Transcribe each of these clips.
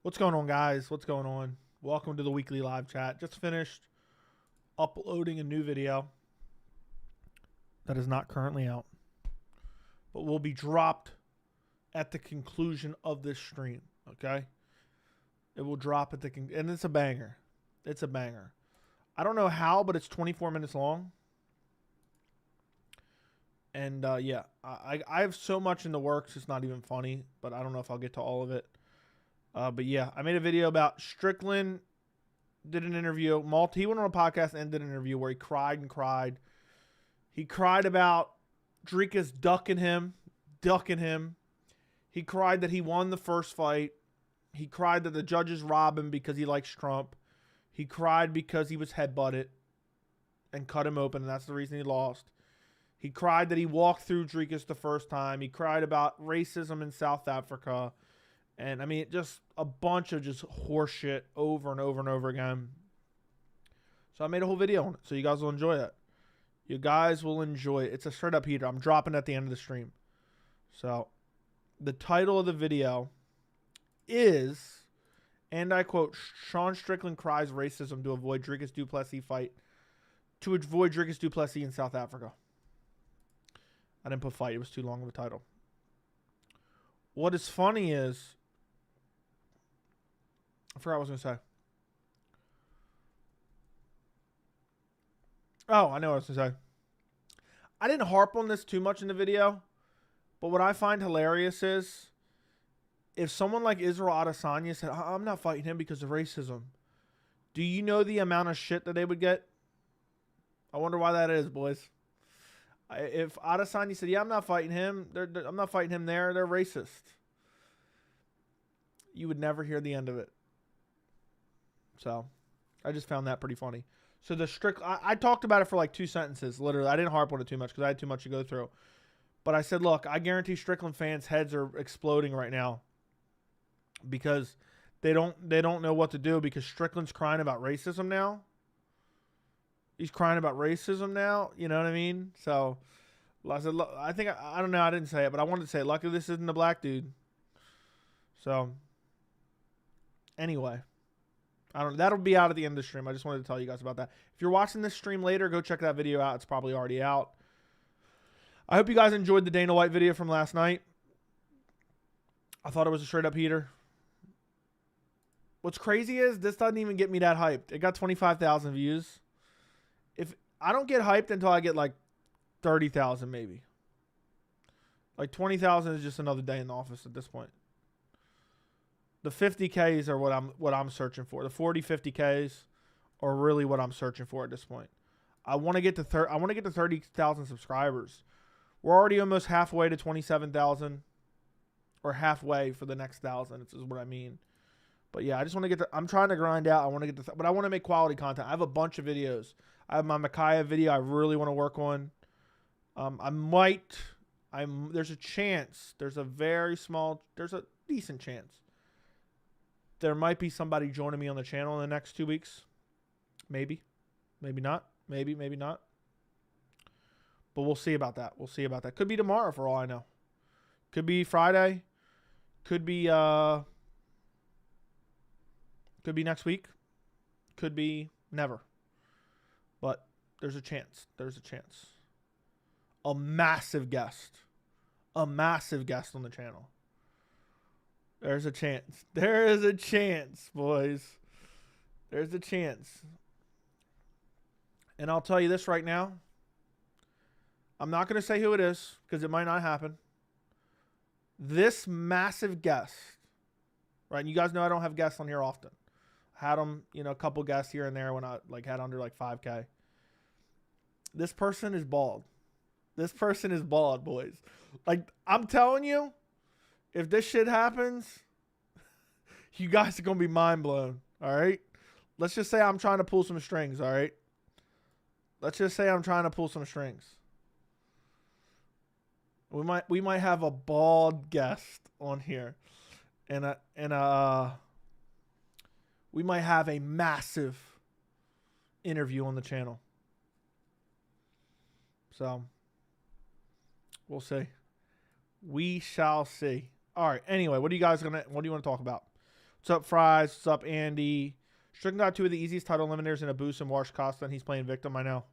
What's going on, guys? What's going on? Welcome to the weekly live chat. Just finished uploading a new video that is not currently out, but will be dropped at the conclusion of this stream, okay? It will drop at the and it's a banger. It's a banger. I don't know how, but it's 24 minutes long. And, yeah, I have so much in the works, it's not even funny, but I don't know if I'll get to all of it. But yeah, I made a video about Strickland. Did an interview. He went on a podcast and did an interview where he cried and cried. He cried about Dricus ducking him. He cried that he won the first fight. He cried that the judges robbed him because he likes Trump. He cried because he was headbutted and cut him open, and that's the reason he lost. He cried that he walked through Dricus the first time. He cried about racism in South Africa. And, I mean, just a bunch of just horse shit over and over and over again. So I made a whole video on it. So you guys will enjoy that. You guys will enjoy it. It's a straight up heater. I'm dropping at the end of the stream. So the title of the video is, and I quote, Sean Strickland cries racism to avoid Dricus Du Plessis fight. To avoid Dricus Du Plessis in South Africa. I didn't put fight. It was too long of a title. What is funny is, I forgot what I was going to say. Oh, I know what I was going to say. I didn't harp on this too much in the video, but what I find hilarious is if someone like Israel Adesanya said, I'm not fighting him because of racism, do you know the amount of shit that they would get? I wonder why that is, boys. If Adesanya said, yeah, I'm not fighting him, I'm not fighting him there, they're racist, you would never hear the end of it. So, I just found that pretty funny. So, I talked about it for like 2 sentences, literally. I didn't harp on it too much because I had too much to go through. But I said, look, I guarantee Strickland fans' heads are exploding right now because they don't know what to do because Strickland's crying about racism now. He's crying about racism now. You know what I mean? So, I said, look, I don't know. I didn't say it, but I wanted to say it. Luckily, this isn't a black dude. So, anyway, that'll be out at the end of the stream. I just wanted to tell you guys about that. If you're watching this stream later, go check that video out. It's probably already out. I hope you guys enjoyed the Dana White video from last night. I thought it was a straight up heater. What's crazy is this doesn't even get me that hyped. It got 25,000 views. If I don't get hyped until I get like 30,000 maybe. Like 20,000 is just another day in the office at this point. The 50Ks are what I'm searching for. The 40, 50Ks are really what I'm searching for at this point. I want to get to 30,000 subscribers. We're already almost halfway to 27,000, or halfway for the next 1,000. This is what I mean. But yeah, I just want to get to. I'm trying to grind out. I want to get to, but I want to make quality content. I have a bunch of videos. I have my Micaiah video. I really want to work on. There's a chance. There's a decent chance. There might be somebody joining me on the channel in the next 2 weeks. Maybe. Maybe not. Maybe not. But we'll see about that. Could be tomorrow for all I know. Could be Friday. Could be next week. Could be never. But there's a chance. A massive guest on the channel. There's a chance. There is a chance, boys. There's a chance. And I'll tell you this right now. I'm not going to say who it is because it might not happen. This massive guest, right? And you guys know I don't have guests on here often. I had them, a couple guests here and there when I had under 5K. This person is bald. This person is bald, boys. I'm telling you, if this shit happens, you guys are going to be mind blown, all right? Let's just say I'm trying to pull some strings, all right? We might have a bald guest on here. And we might have a massive interview on the channel. So, we'll see. We shall see. All right. Anyway, what do you want to talk about? What's up, Fries? What's up, Andy? Strickland got 2 of the easiest title eliminators in Abus and Warsh Costa, and he's playing victim. I know.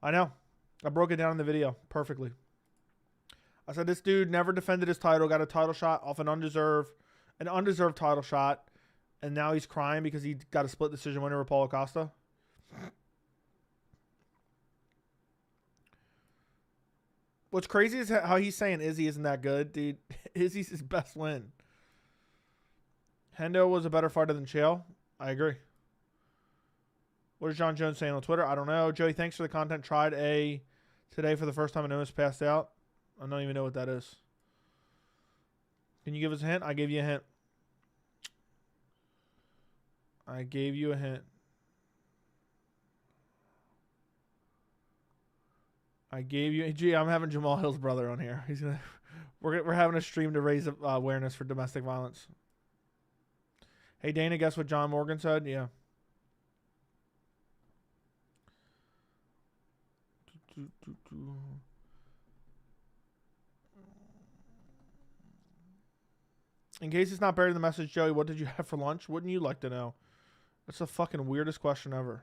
I broke it down in the video perfectly. I said this dude never defended his title, got a title shot off an undeserved title shot, and now he's crying because he got a split decision winner with Paulo Costa. What's crazy is how he's saying Izzy isn't that good, dude. Izzy's his best win. Hendo was a better fighter than Chael. I agree. What is John Jones saying on Twitter? I don't know. Joey, thanks for the content. Tried a today for the first time and almost passed out. I don't even know what that is. Can you give us a hint? I gave you a hint. I gave you a hint. I gave you. Gee, I'm having Jamal Hill's brother on here. He's gonna. We're having a stream to raise awareness for domestic violence. Hey Dana, guess what John Morgan said? Yeah. In case it's not buried in the message, Joey, what did you have for lunch? Wouldn't you like to know? That's the fucking weirdest question ever.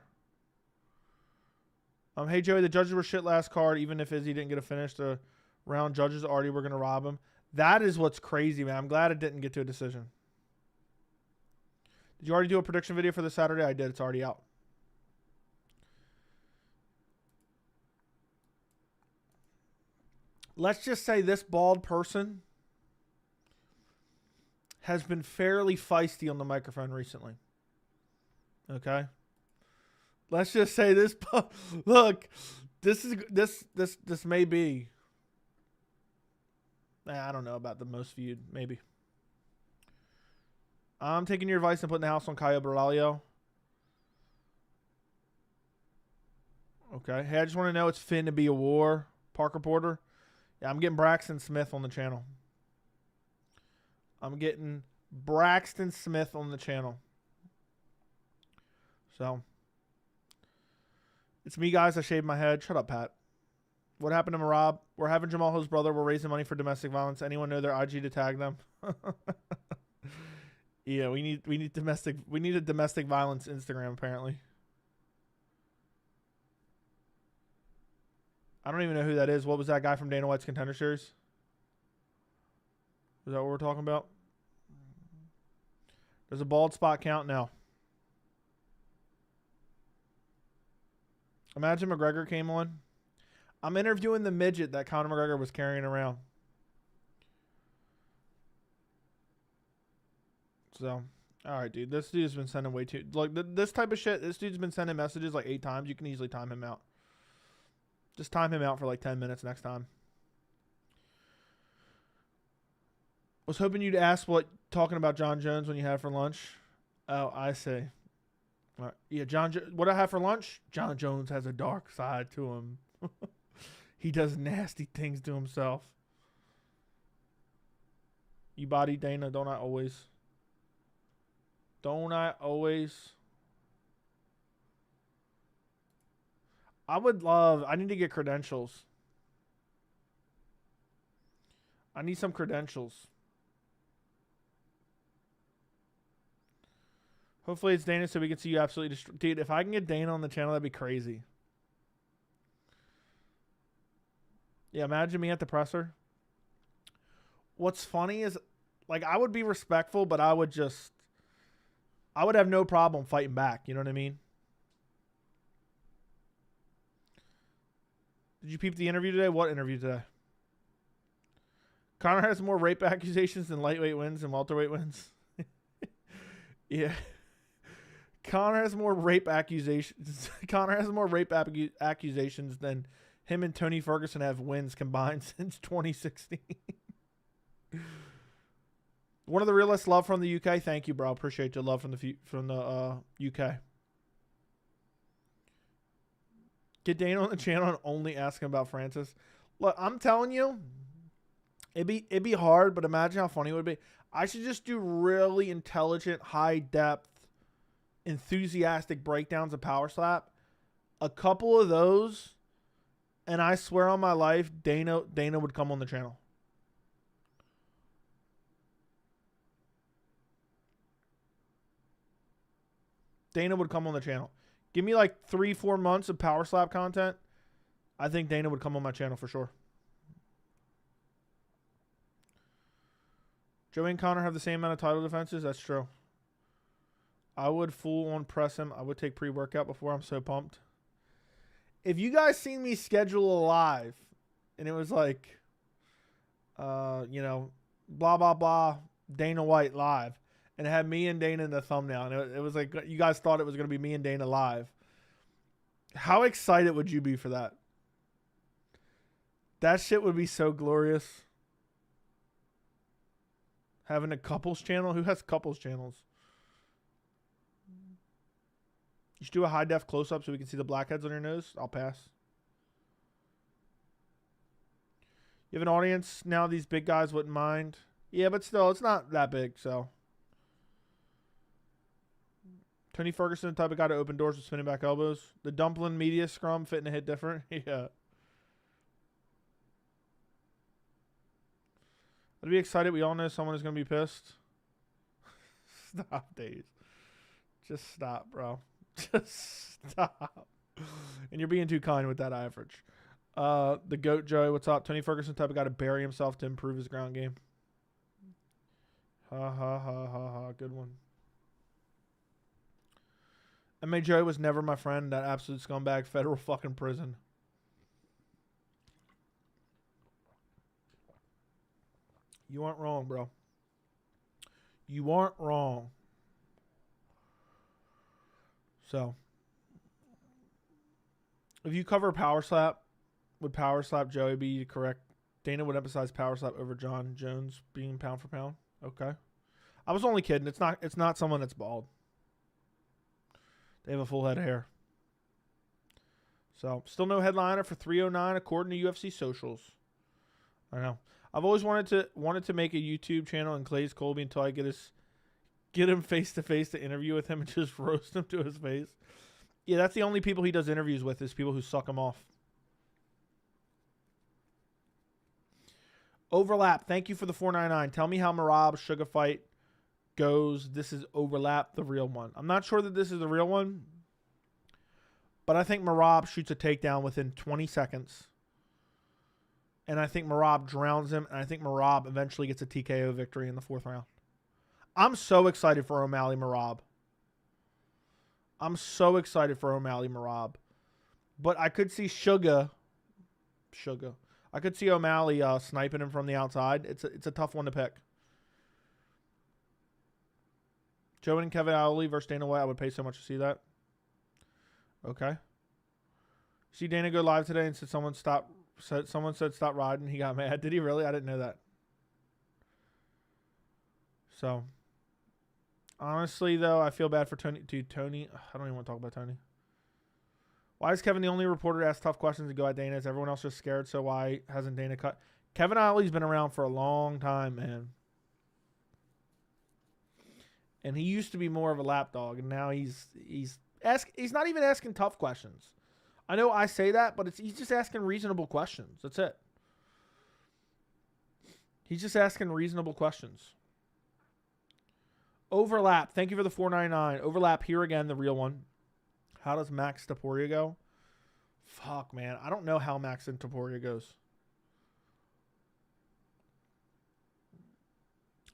Hey Joey, the judges were shit last card. Even if Izzy didn't get a finish, the round judges already were gonna rob him. That is what's crazy, man. I'm glad it didn't get to a decision. Did you already do a prediction video for this Saturday? I did. It's already out. Let's just say this bald person has been fairly feisty on the microphone recently. Okay? Let's just say this. Look, this may be. I don't know about the most viewed. Maybe. I'm taking your advice and putting the house on Caio Borralho. Okay. Hey, I just want to know it's fin to be a war. Parker Porter. Yeah, I'm getting Braxton Smith on the channel. I'm getting Braxton Smith on the channel. So. It's me, guys. I shaved my head. Shut up, Pat. What happened to Marab? We're having Jamal Hill's brother. We're raising money for domestic violence. Anyone know their IG to tag them? Yeah, we need a domestic violence Instagram apparently. I don't even know who that is. What was that guy from Dana White's Contender Series? Is that what we're talking about? Does a bald spot count now? Imagine McGregor came on. I'm interviewing the midget that Conor McGregor was carrying around. So, all right, dude. This dude's been sending way too... Like, this type of shit, this dude's been sending messages like 8 times. You can easily time him out. Just time him out for like 10 minutes next time. Was hoping you'd ask what talking about John Jones when you had for lunch. Oh, I see. All right. Yeah, what I have for lunch? John Jones has a dark side to him. He does nasty things to himself. You body Dana, don't I always? Don't I always? I need to get credentials. I need some credentials. Hopefully it's Dana so we can see you absolutely destroy. Dude, if I can get Dana on the channel, that'd be crazy. Yeah, imagine me at the presser. What's funny is, like, I would be respectful, but I would have no problem fighting back. You know what I mean? Did you peep the interview today? What interview today? Conor has more rape accusations than lightweight wins and welterweight wins. Yeah. Conor has more rape accusations. Conor has more rape accusations than him and Tony Ferguson have wins combined since 2016. One of the realest. Love from the UK. Thank you, bro. Appreciate your love from the UK. Get Dana on the channel and only ask him about Francis. Look, I'm telling you, it'd be hard, but imagine how funny it would be. I should just do really intelligent, high depth, enthusiastic breakdowns of Power Slap. A couple of those, and I swear on my life, Dana would come on the channel. Dana would come on the channel. Give me like 3-4 months of Power Slap content. I think Dana would come on my channel for sure. Joey and Conor have the same amount of title defenses. That's true. I would full on press him. I would take pre-workout before. I'm so pumped. If you guys seen me schedule a live and it was like, you know, blah, blah, blah, Dana White live, and it had me and Dana in the thumbnail, and it was like you guys thought it was going to be me and Dana live. How excited would you be for that? That shit would be so glorious. Having a couples channel? Who has couples channels? You should do a high def close up so we can see the blackheads on your nose. I'll pass. You have an audience now. These big guys wouldn't mind. Yeah, but still, it's not that big. So, Tony Ferguson, the type of guy to open doors with spinning back elbows. The dumpling media scrum fitting to hit different. Yeah. I'd be excited. We all know someone is going to be pissed. Stop, Dave. Just stop, bro. Just stop. And you're being too kind with that average. The GOAT Joey, what's up? Tony Ferguson type of guy to bury himself to improve his ground game. Ha ha ha ha ha. Good one. M.A. Joey was never my friend. That absolute scumbag. Federal fucking prison. You aren't wrong, bro. You aren't wrong. So, if you cover Power Slap, would Power Slap Joey be correct? Dana would emphasize Power Slap over John Jones being pound for pound. Okay. I was only kidding. It's not someone that's bald. They have a full head of hair. So, still no headliner for 309 according to UFC socials. I know. I've always wanted to make a YouTube channel and Clay's Colby until I get him face to face to interview with him and just roast him to his face. Yeah, that's the only people he does interviews with is people who suck him off. Overlap. Thank you for the 499. Tell me how Merab Sugar fight goes. This is Overlap, the real one. I'm not sure that this is the real one, but I think Merab shoots a takedown within 20 seconds. And I think Merab drowns him, and I think Merab eventually gets a TKO victory in the 4th round. I'm so excited for O'Malley Merab. I'm so excited for O'Malley Merab. But I could see Sugar. I could see O'Malley sniping him from the outside. It's a tough one to pick. Joe and Kevin Ali versus Dana White. I would pay so much to see that. Okay. See Dana go live today and someone said stop riding. He got mad. Did he really? I didn't know that. So, honestly, though, I feel bad for Tony. Dude, Tony. I don't even want to talk about Tony. Why is Kevin the only reporter to ask tough questions and go at Dana? Is everyone else just scared? So why hasn't Dana cut? Kevin Ali's been around for a long time, man. And he used to be more of a lapdog, and now he's not even asking tough questions. I know I say that, but he's just asking reasonable questions. That's it. He's just asking reasonable questions. Overlap. Thank you for the 499. Overlap here again, the real one. How does Max Taporia go? Fuck, man. I don't know how Max and Taporia goes.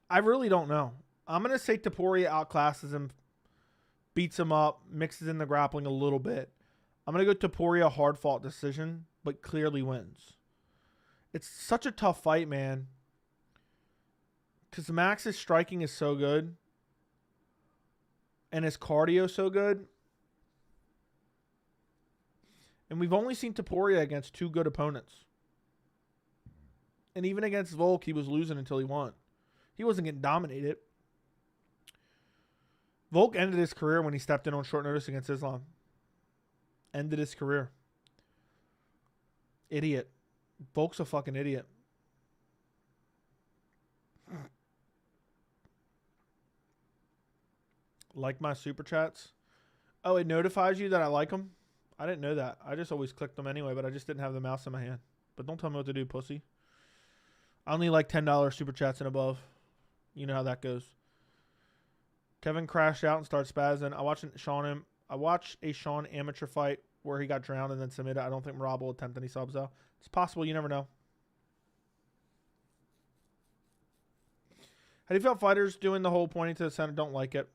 I really don't know. I'm going to say Taporia outclasses him, beats him up, mixes in the grappling a little bit. I'm going to go Taporia hard-fought decision, but clearly wins. It's such a tough fight, man. Because Max's striking is so good. And his cardio so good. And we've only seen Taporia against 2 good opponents. And even against Volk, he was losing until he won. He wasn't getting dominated. Volk ended his career when he stepped in on short notice against Islam. Ended his career. Idiot. Volk's a fucking idiot. Like my super chats. Oh, it notifies you that I like them? I didn't know that. I just always clicked them anyway, but I just didn't have the mouse in my hand. But don't tell me what to do, pussy. I only like $10 super chats and above. You know how that goes. Kevin crashed out and started spazzing. I watched a Sean amateur fight where he got drowned and then submitted. I don't think Rob will attempt any subs though. It's possible. You never know. How do you feel fighters doing the whole pointing to the center? Don't like it.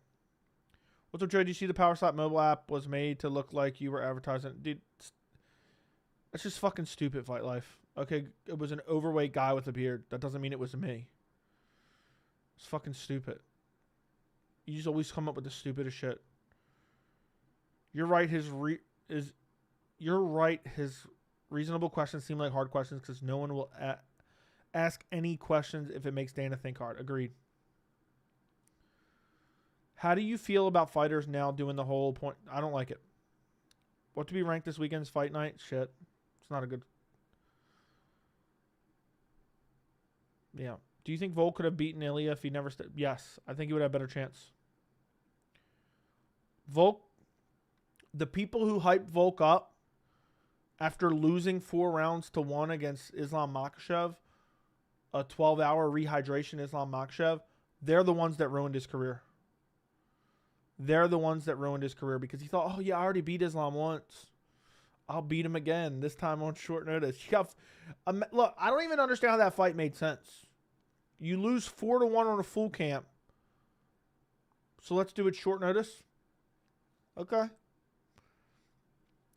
What's up, Joe? Do you see the Power Slap mobile app was made to look like you were advertising? Dude, that's just fucking stupid, Fight Life. Okay, it was an overweight guy with a beard. That doesn't mean it was me. It's fucking stupid. You just always come up with the stupidest shit. You're right. You're right. His reasonable questions seem like hard questions because no one will ask any questions if it makes Dana think hard. Agreed. How do you feel about fighters now doing the whole point? I don't like it. What to be ranked this weekend's fight night? Shit. It's not a good. Yeah. Do you think Volk could have beaten Ilya if he never... Yes. I think he would have a better chance. Volk... The people who hyped Volk up after losing 4 rounds to 1 against Islam Makhachev, a 12-hour rehydration Islam Makhachev, they're the ones that ruined his career. They're the ones that ruined his career because he thought, oh, yeah, I already beat Islam once. I'll beat him again, this time on short notice. Look, I don't even understand how that fight made sense. You lose 4-1 on a full camp. So let's do it short notice. Okay.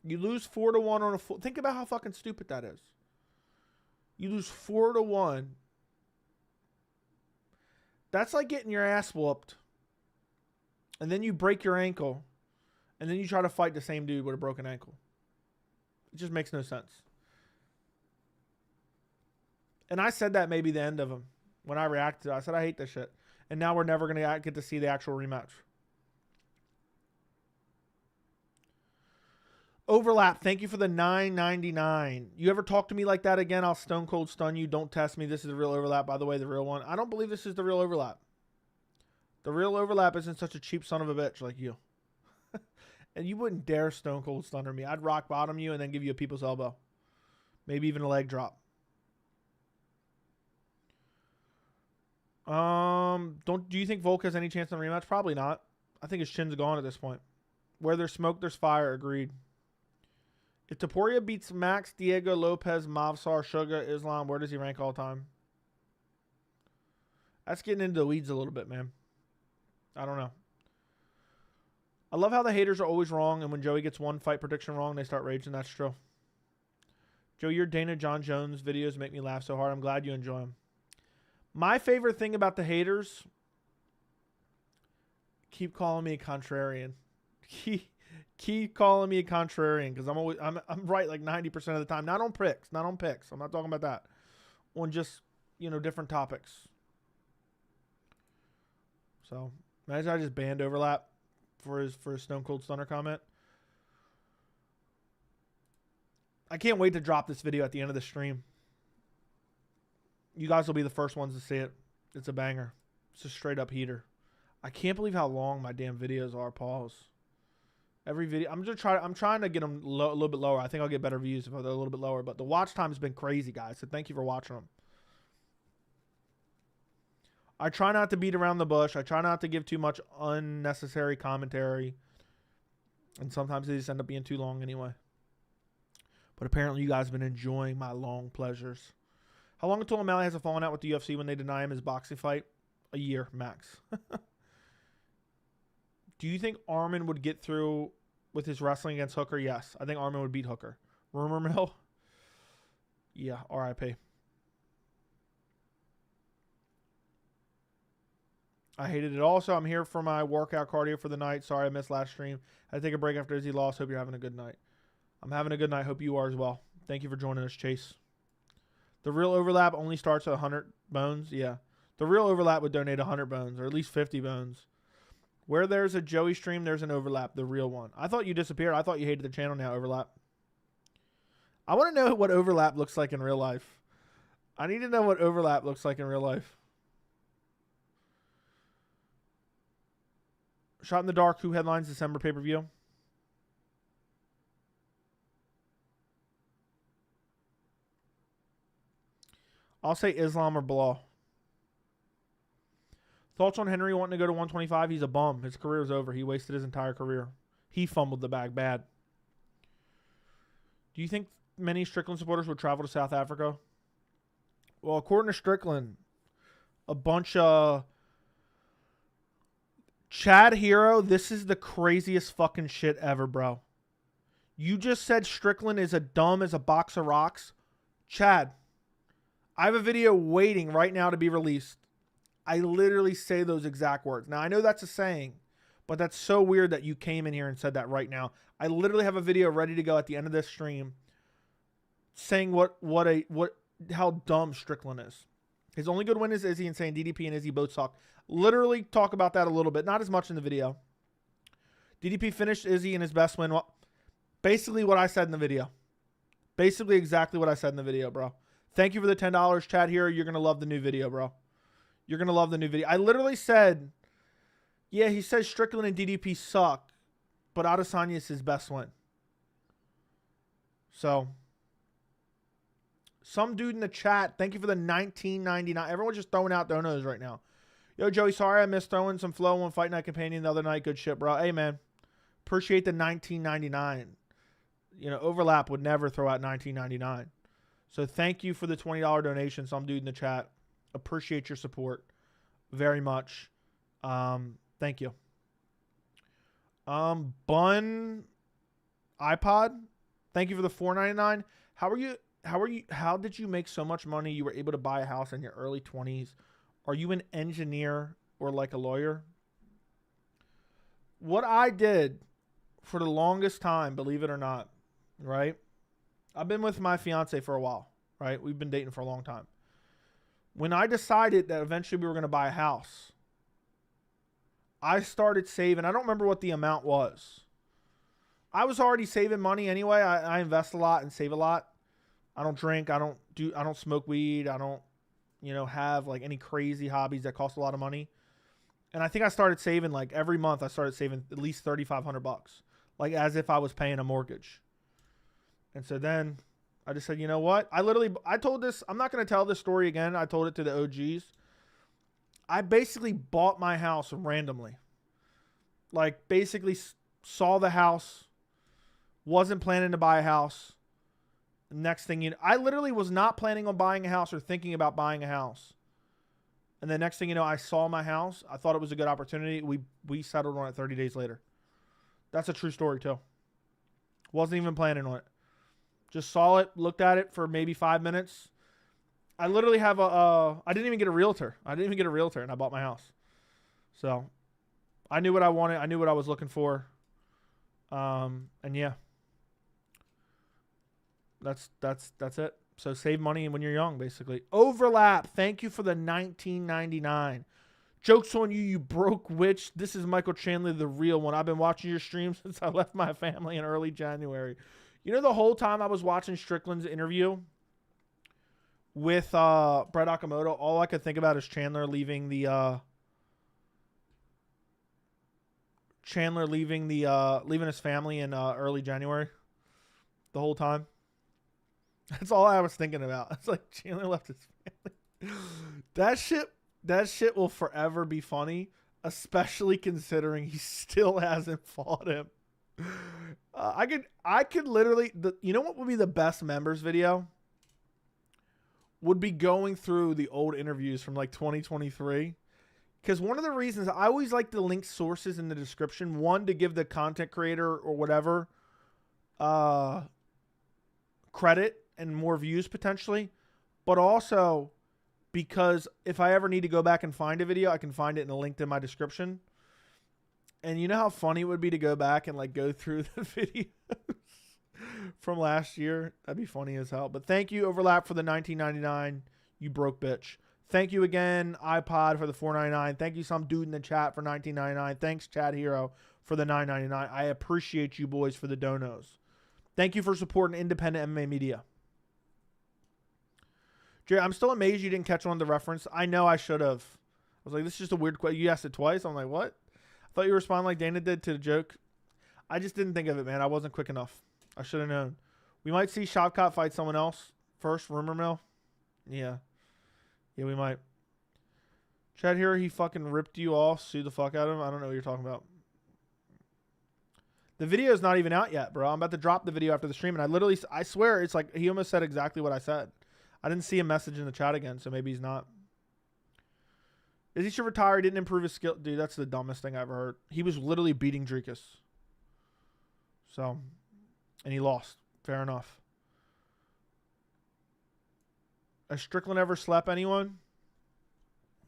You lose 4-1 on a full... Think about how fucking stupid that is. You lose 4-1. That's like getting your ass whooped. And then you break your ankle. And then you try to fight the same dude with a broken ankle. It just makes no sense. And I said that maybe the end of him. When I reacted, I said, I hate this shit. And now we're never going to get to see the actual rematch. Overlap, thank you for the $9.99. You ever talk to me like that again, I'll stone cold stun you. Don't test me. This is the real overlap, by the way, the real one. I don't believe this is the real overlap. The real overlap isn't such a cheap son of a bitch like you. And you wouldn't dare stone cold stunner me. I'd rock bottom you and then give you a people's elbow. Maybe even a leg drop. Do you think Volk has any chance in the rematch? Probably not. I think his chin's gone at this point. Where there's smoke, there's fire. Agreed. If Topuria beats Max, Diego, Lopez, Mavsar, Sugar, Islam, where does he rank all time? That's getting into the weeds a little bit, man. I don't know. I love how the haters are always wrong, and when Joey gets one fight prediction wrong, they start raging. That's true. Joe, your Dana John Jones videos make me laugh so hard. I'm glad you enjoy them. My favorite thing about the haters, keep calling me a contrarian. Keep calling me a contrarian because I'm right like 90% of the time. Not on picks. I'm not talking about that. On just, different topics. So, imagine I just banned overlap for his Stone Cold Stunner comment. I can't wait to drop this video at the end of the stream. You guys will be the first ones to see it. It's a banger. It's a straight up heater. I can't believe how long my damn videos are. Pause. Every video, I'm trying to get them a little bit lower. I think I'll get better views if they're a little bit lower. But the watch time has been crazy, guys. So thank you for watching them. I try not to beat around the bush. I try not to give too much unnecessary commentary. And sometimes they just end up being too long anyway. But apparently you guys have been enjoying my long pleasures. How long until O'Malley has a falling out with the UFC when they deny him his boxing fight? A year, max. Do you think Armin would get through with his wrestling against Hooker? Yes. I think Armin would beat Hooker. Rumor mill? Yeah, RIP. I hated it also. I'm here for my workout cardio for the night. Sorry I missed last stream. I had to take a break after Izzy lost. Hope you're having a good night. I'm having a good night. Hope you are as well. Thank you for joining us, Chase. The real overlap only starts at 100 bones. Yeah. The real overlap would donate 100 bones or at least 50 bones. Where there's a Joey stream, there's an overlap. The real one. I thought you disappeared. I thought you hated the channel now, overlap. I want to know what overlap looks like in real life. I need to know what overlap looks like in real life. Shot in the Dark, who headlines December pay-per-view? I'll say Islam or Bilal. Thoughts on Henry wanting to go to 125? He's a bum. His career's over. He wasted his entire career. He fumbled the bag bad. Do you think many Strickland supporters would travel to South Africa? Well, according to Strickland, a bunch of... Chad Hero, this is the craziest fucking shit ever, bro. You just said Strickland is as dumb as a box of rocks. Chad, I have a video waiting right now to be released. I literally say those exact words. Now, I know that's a saying, but that's so weird that you came in here and said that right now. I literally have a video ready to go at the end of this stream saying how dumb Strickland is. His only good win is Izzy, and saying DDP and Izzy both suck. Literally talk about that a little bit. Not as much in the video. DDP finished Izzy in his best win. Basically what I said in the video. Basically exactly what I said in the video, bro. Thank you for the $10, Chad Hero. You're going to love the new video, bro. You're going to love the new video. I literally said, yeah, he says Strickland and DDP suck, but Adesanya is his best win. So, some dude in the chat, thank you for the $19.99. Everyone's just throwing out donos right now. Yo, Joey, sorry I missed throwing some flow on Fight Night Companion the other night. Good shit, bro. Hey, man. Appreciate the $19.99. You know, Overlap would never throw out $19.99. So, thank you for the $20 donation, some dude in the chat. Appreciate your support very much. Thank you. Bun iPod, thank you for the $4.99. How did you make so much money you were able to buy a house in your early 20s? Are you an engineer or like a lawyer? What I did for the longest time, believe it or not, right? I've been with my fiance for a while, right? We've been dating for a long time. When I decided that eventually we were going to buy a house, I started saving. I don't remember what the amount was. I was already saving money anyway. I invest a lot and save a lot. I don't drink. I don't smoke weed. I don't, have like any crazy hobbies that cost a lot of money. And I think I started saving like every month. I started saving at least $3,500, like as if I was paying a mortgage. And so then I just said, you know what? I told this, I'm not going to tell this story again. I told it to the OGs. I basically bought my house randomly. Like basically saw the house, wasn't planning to buy a house. Next thing I literally was not planning on buying a house or thinking about buying a house. And the next thing you know, I saw my house. I thought it was a good opportunity. We settled on it 30 days later. That's a true story too. Wasn't even planning on it. Just saw it, looked at it for maybe 5 minutes. I literally have I didn't even get a realtor. And I bought my house. So I knew what I wanted. I knew what I was looking for. And yeah. That's it. So save money when you're young, basically. Overlap. Thank you for the $19.99. Joke's on you, you broke witch. This is Michael Chandler, the real one. I've been watching your stream since I left my family in early January. You know, the whole time I was watching Strickland's interview with Brett Okamoto, all I could think about is Chandler leaving the leaving his family in early January. The whole time. That's all I was thinking about. It's like Chandler left his family. That shit will forever be funny, especially considering he still hasn't fought him. I could literally, you know what would be the best members video? Would be going through the old interviews from like 2023. Because one of the reasons I always like to link sources in the description, one, to give the content creator or whatever credit and more views potentially, but also because if I ever need to go back and find a video, I can find it in a link in my description. And you know how funny it would be to go back and like go through the videos from last year? That'd be funny as hell. But thank you, Overlap, for the $19.99. You broke bitch. Thank you again, iPod, for the $4.99. Thank you, some dude in the chat, for $19.99. Thanks, Chad Hero, for the $9.99. I appreciate you boys for the donos. Thank you for supporting independent MMA media. Jerry, I'm still amazed you didn't catch on the reference. I know I should have. I was like, this is just a weird question. You asked it twice. I'm like, what? I thought you responded like Dana did to the joke. I just didn't think of it, man. I wasn't quick enough. I should have known. We might see Shavkat fight someone else first. Rumor mill. Yeah. Yeah, we might. Chad here, he fucking ripped you off. Sue the fuck out of him. I don't know what you're talking about. The video is not even out yet, bro. I'm about to drop the video after the stream, and I swear, it's like he almost said exactly what I said. I didn't see a message in the chat again, so maybe he's not. Is he should retire? He didn't improve his skill. Dude, that's the dumbest thing I ever heard. He was literally beating Dricus. So, and he lost. Fair enough. Has Strickland ever slept anyone?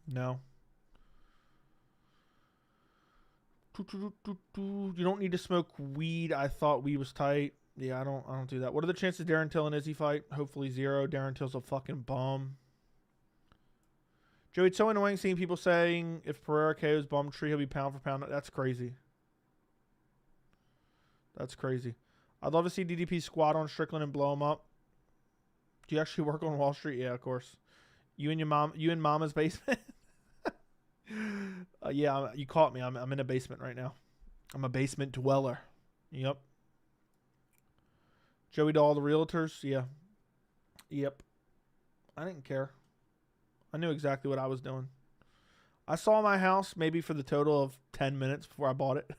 No. You don't need to smoke weed. I thought weed was tight. Yeah, I don't do that. What are the chances Darren Till and Izzy fight? Hopefully 0. Darren Till's a fucking bum. Joey, it's so annoying seeing people saying if Pereira KO's Bum Tree, he'll be pound for pound. That's crazy. That's crazy. I'd love to see DDP squat on Strickland and blow him up. Do you actually work on Wall Street? Yeah, of course. You in Mama's basement? Yeah, you caught me. I'm in a basement right now. I'm a basement dweller. Yep. Joey to all the realtors? Yeah. Yep. I didn't care. I knew exactly what I was doing. I saw my house maybe for the total of 10 minutes before I bought it.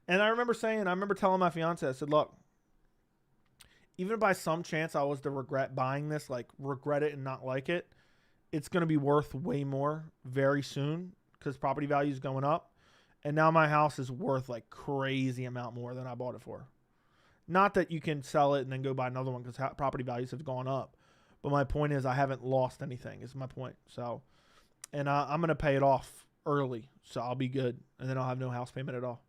And I remember telling my fiance, I said, look, even if by some chance I was to regret buying this, like regret it and not like it, it's going to be worth way more very soon because property value is going up. And now my house is worth like crazy amount more than I bought it for. Not that you can sell it and then go buy another one because property values have gone up. But my point is I haven't lost anything is my point. So, and I'm going to pay it off early. So I'll be good. And then I'll have no house payment at all.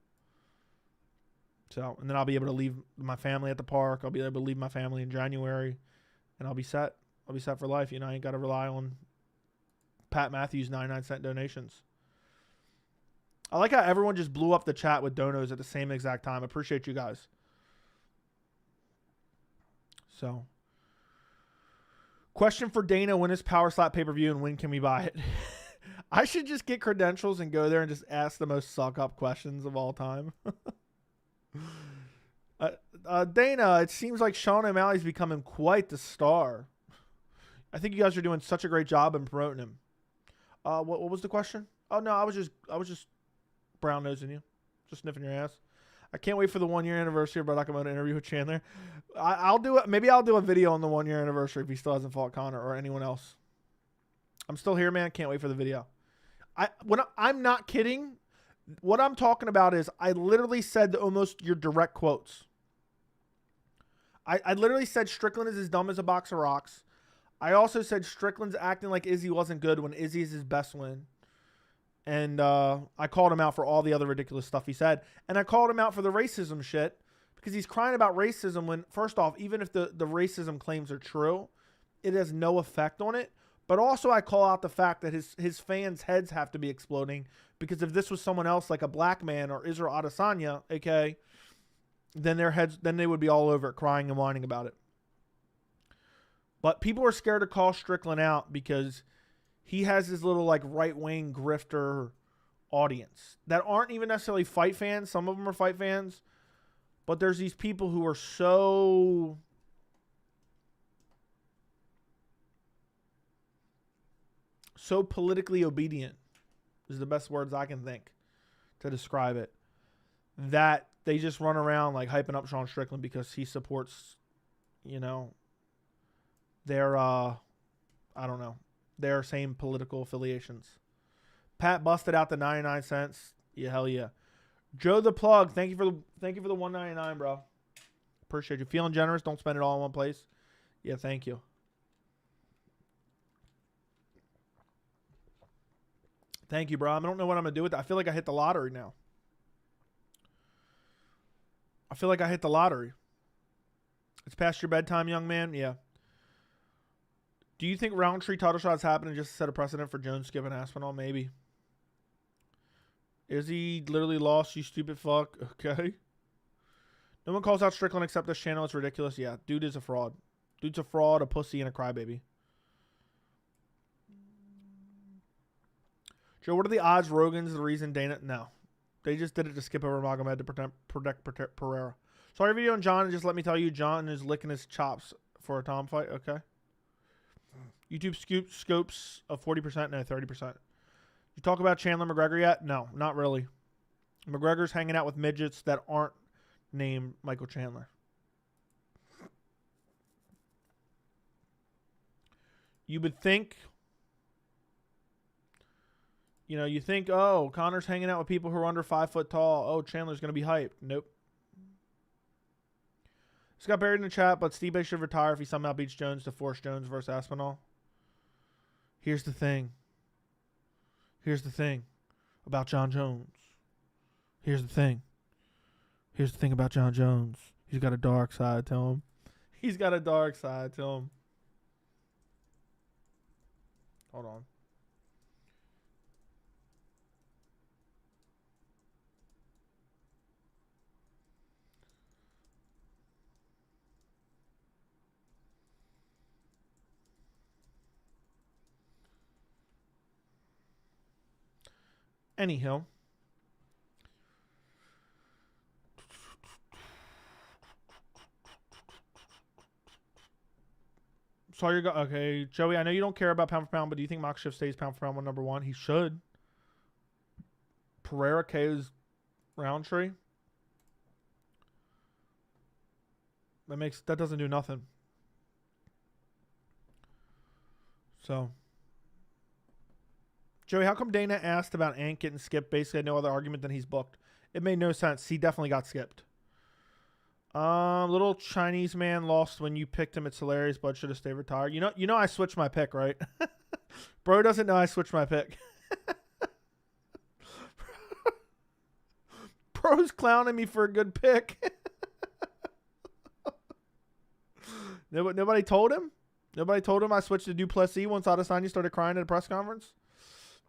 So, and then I'll be able to leave my family at the park. I'll be able to leave my family in January. And I'll be set. I'll be set for life. You know, I ain't got to rely on Pat Matthews 99-cent donations. I like how everyone just blew up the chat with donos at the same exact time. Appreciate you guys. So, question for Dana: when is Power Slap pay-per-view and when can we buy it? I should just get credentials and go there and just ask the most suck-up questions of all time. Dana, it seems like Sean O'Malley's becoming quite the star. I think you guys are doing such a great job in promoting him. What was the question? Oh no, I was just brown nosing you, just sniffing your ass. I can't wait for the 1-year anniversary of Barakamoto interview with Chandler. I'll do it. Maybe I'll do a video on the 1-year anniversary if he still hasn't fought Conor or anyone else. I'm still here, man. Can't wait for the video. I'm not kidding. What I'm talking about is I literally said almost your direct quotes. I literally said Strickland is as dumb as a box of rocks. I also said Strickland's acting like Izzy wasn't good when Izzy is his best win. And I called him out for all the other ridiculous stuff he said. And I called him out for the racism shit because he's crying about racism when, first off, even if the racism claims are true, it has no effect on it. But also I call out the fact that his fans' heads have to be exploding because if this was someone else like a black man or Israel Adesanya, okay, then they would be all over it crying and whining about it. But people are scared to call Strickland out because he has his little like right-wing grifter audience that aren't even necessarily fight fans. Some of them are fight fans. But there's these people who are so politically obedient is the best words I can think to describe it, that they just run around like hyping up Sean Strickland because he supports, you know, their, I don't know, their same political affiliations. Pat busted out the 99 cents. Yeah, hell yeah. Joe the Plug, thank you for the 199, bro. Appreciate you. Feeling generous, don't spend it all in one place. Yeah, thank you. Thank you, bro. I don't know what I'm going to do with that. I feel like I hit the lottery now. I feel like I hit the lottery. It's past your bedtime, young man. Yeah. Do you think Rountree title shots happening just to set a precedent for Jones, Skip, and Aspinall? Maybe. Is he literally lost, you stupid fuck? Okay. No one calls out Strickland except this channel. It's ridiculous. Yeah, dude is a fraud. Dude's a fraud, a pussy, and a crybaby. Joe, what are the odds Rogan's the reason Dana... No. They just did it to skip over Magomed to protect Pereira. Saw your video on John and just let me tell you, John is licking his chops for a Tom fight. Okay. YouTube scopes of 40%, no, 30%. You talk about Chandler McGregor yet? No, not really. McGregor's hanging out with midgets that aren't named Michael Chandler. You would think, you think, oh, Conor's hanging out with people who are under 5 foot tall. Oh, Chandler's going to be hyped. Nope. It's got buried in the chat, but Stipe should retire if he somehow beats Jones to force Jones versus Aspinall. Here's the thing. Here's the thing about John Jones. Here's the thing. Here's the thing about John Jones. He's got a dark side to him. He's got a dark side to him. Hold on. Anyhow. So you're okay, Joey. I know you don't care about pound for pound, but do you think Makhachev stays pound for pound one number one? He should. Pereira KO's Rountree. That doesn't do nothing. So, Joey, how come Dana asked about Ant getting skipped? Basically, had no other argument than he's booked. It made no sense. He definitely got skipped. Little Chinese man lost when you picked him. It's hilarious, but should have stayed retired. You know I switched my pick, right? Bro doesn't know I switched my pick. Bro's clowning me for a good pick. Nobody told him? Nobody told him I switched to Du Plessis once Adesanya started crying at a press conference?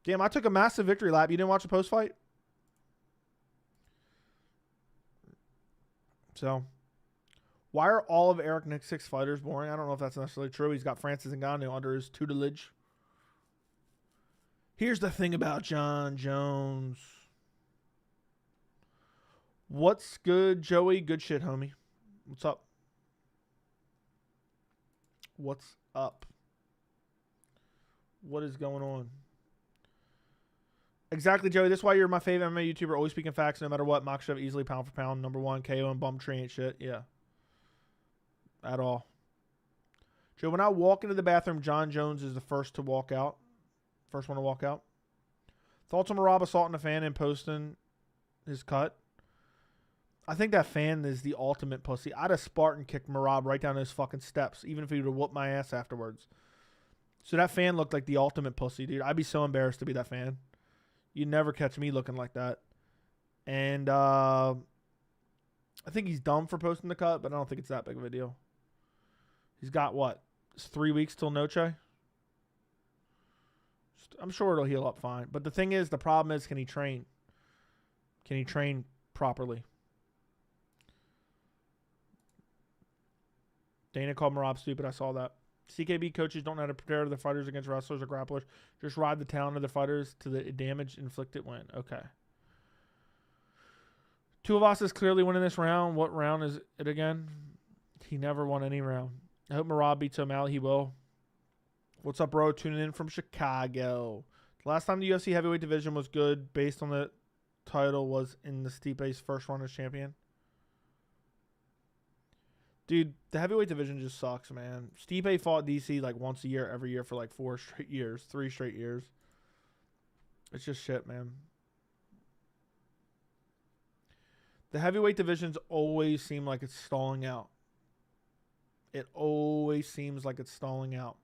Damn, I took a massive victory lap. You didn't watch the post-fight? So, why are all of Eric Nixick's fighters boring? I don't know if that's necessarily true. He's got Francis Ngannou under his tutelage. Here's the thing about John Jones. What's good, Joey? Good shit, homie. What's up? What's up? What is going on? Exactly, Joey. That's why you're my favorite MMA YouTuber. Always speaking facts, no matter what. Makhachev easily pound for pound. Number one. KO and bum tree ain't shit. Yeah. At all. Joe, when I walk into the bathroom, John Jones is the first to walk out. First one to walk out. Thoughts on Marab assaulting a fan and posting his cut? I think that fan is the ultimate pussy. I'd have Spartan kicked Marab right down his fucking steps, even if he would have whooped my ass afterwards. So that fan looked like the ultimate pussy, dude. I'd be so embarrassed to be that fan. You'd never catch me looking like that. And I think he's dumb for posting the cut, but I don't think it's that big of a deal. He's got what? It's 3 weeks till Noche? I'm sure it'll heal up fine. But the thing is, the problem is, can he train? Can he train properly? Dana called Marab stupid. I saw that. CKB coaches don't know how to prepare their fighters against wrestlers or grapplers. Just ride the talent of the fighters to the damage inflicted win. Okay. Tuivasa is clearly winning this round. What round is it again? He never won any round. I hope Marab beats O'Malley. He will. What's up, bro? Tuning in from Chicago. The last time the UFC heavyweight division was good based on the title was in the Stipe's first run as champion. Dude, the heavyweight division just sucks, man. Stipe fought DC like once a year, every year for like 3 straight years. It's just shit, man. The heavyweight divisions always seem like it's stalling out. It always seems like it's stalling out.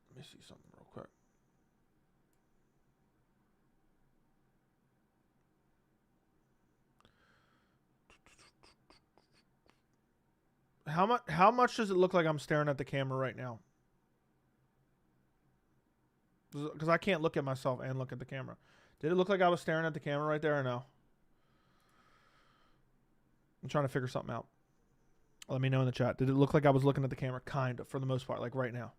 Let me see something real quick. How much does it look like I'm staring at the camera right now? Because I can't look at myself and look at the camera. Did it look like I was staring at the camera right there or no? I'm trying to figure something out. Let me know in the chat. Did it look like I was looking at the camera? Kind of, for the most part, like right now.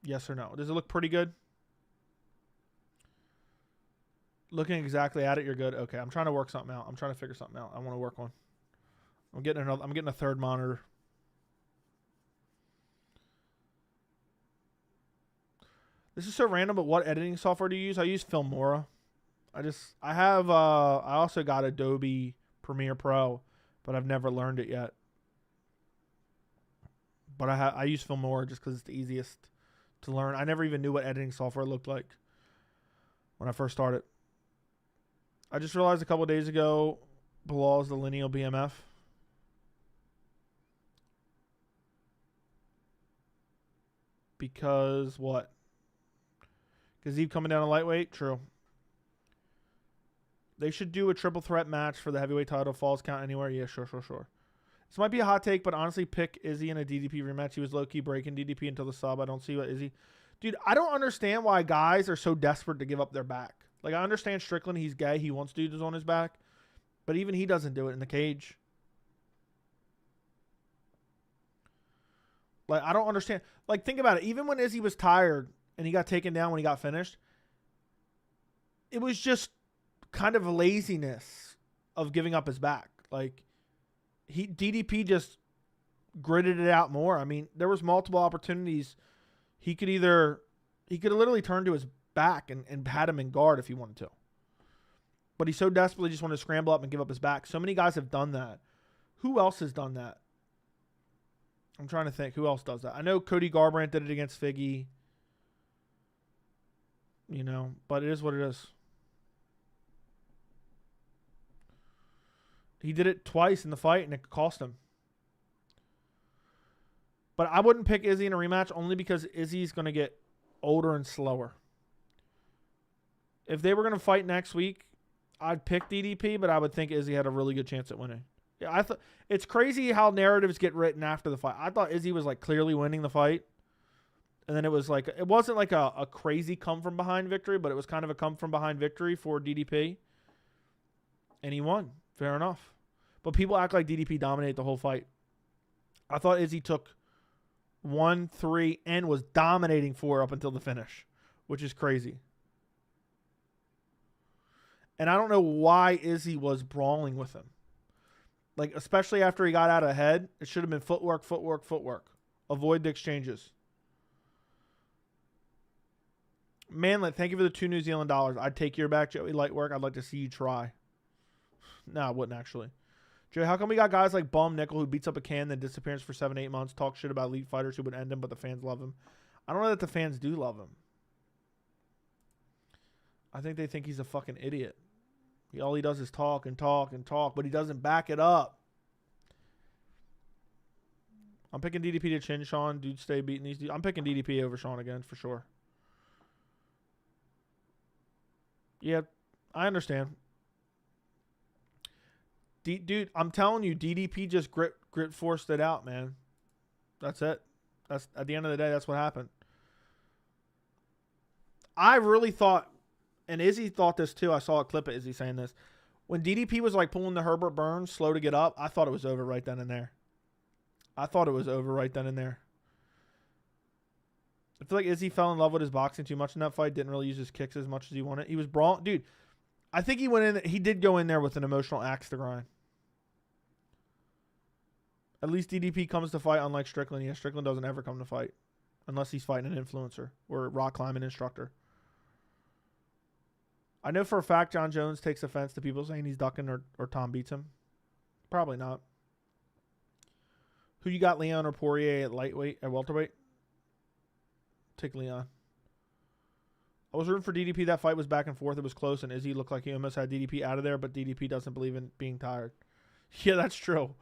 Yes or no? Does it look pretty good? Looking exactly at it, you're good. Okay, I'm trying to work something out. I'm trying to figure something out. I want to work on. I'm getting a third monitor. This is so random, but what editing software do you use? I use Filmora. I also got Adobe Premiere Pro, but I've never learned it yet. But I use Filmora just because it's the easiest to learn. I never even knew what editing software looked like when I first started. I just realized a couple of days ago, Bilal is the lineal BMF. Because what? Kazib coming down a lightweight? True. They should do a triple threat match for the heavyweight title. Falls count anywhere? Yeah, sure. This might be a hot take, but honestly, pick Izzy in a DDP rematch. He was low-key breaking DDP until the sub. I don't see what Izzy... Dude, I don't understand why guys are so desperate to give up their back. Like, I understand Strickland. He's gay. He wants dudes on his back. But even he doesn't do it in the cage. Like, I don't understand. Like, think about it. Even when Izzy was tired and he got taken down when he got finished, it was just kind of a laziness of giving up his back. Like, DDP just gritted it out more. I mean, there was multiple opportunities. He could literally turn to his back and had him in guard if he wanted to. But he so desperately just wanted to scramble up and give up his back. So many guys have done that. Who else has done that? I'm trying to think. Who else does that? I know Cody Garbrandt did it against Figgy. You know, but it is what it is. He did it twice in the fight, and it cost him. But I wouldn't pick Izzy in a rematch only because Izzy's going to get older and slower. If they were going to fight next week, I'd pick DDP, but I would think Izzy had a really good chance at winning. Yeah, I thought it's crazy how narratives get written after the fight. I thought Izzy was like clearly winning the fight, and then it wasn't like a crazy come from behind victory, but it was kind of a come from behind victory for DDP, and he won. Fair enough. But people act like DDP dominated the whole fight. I thought Izzy took 1-3 and was dominating 4 up until the finish, which is crazy. And I don't know why Izzy was brawling with him. Like, especially after he got out ahead, it should have been footwork. Avoid the exchanges. Manlet, thank you for the $2 New Zealand dollars. I'd take your back, Joey Lightwork. I'd like to see you try. No, I wouldn't actually. Joey, how come we got guys like Bum Nickel who beats up a can then disappears for 7-8 months, talk shit about elite fighters who would end him, but the fans love him? I don't know that the fans do love him. I think they think he's a fucking idiot. All he does is talk, but he doesn't back it up. I'm picking DDP to chin Sean. Dude, stay beating these dudes. I'm picking DDP over Sean again for sure. Yeah, I understand. Dude, I'm telling you, DDP just grit forced it out, man. That's it. That's at the end of the day, that's what happened. I really thought, and Izzy thought this too. I saw a clip of Izzy saying this. When DDP was like pulling the Herbert Burns, slow to get up, I thought it was over right then and there. I feel like Izzy fell in love with his boxing too much in that fight. Didn't really use his kicks as much as he wanted. He was brawling. Dude, I think he went in. He did go in there with an emotional axe to grind. At least DDP comes to fight, unlike Strickland. Yeah, Strickland doesn't ever come to fight unless he's fighting an influencer or a rock climbing instructor. I know for a fact John Jones takes offense to people saying he's ducking or Tom beats him. Probably not. Who you got, Leon or Poirier at welterweight? Take Leon. I was rooting for DDP. That fight was back and forth. It was close, and Izzy looked like he almost had DDP out of there, but DDP doesn't believe in being tired. Yeah, that's true.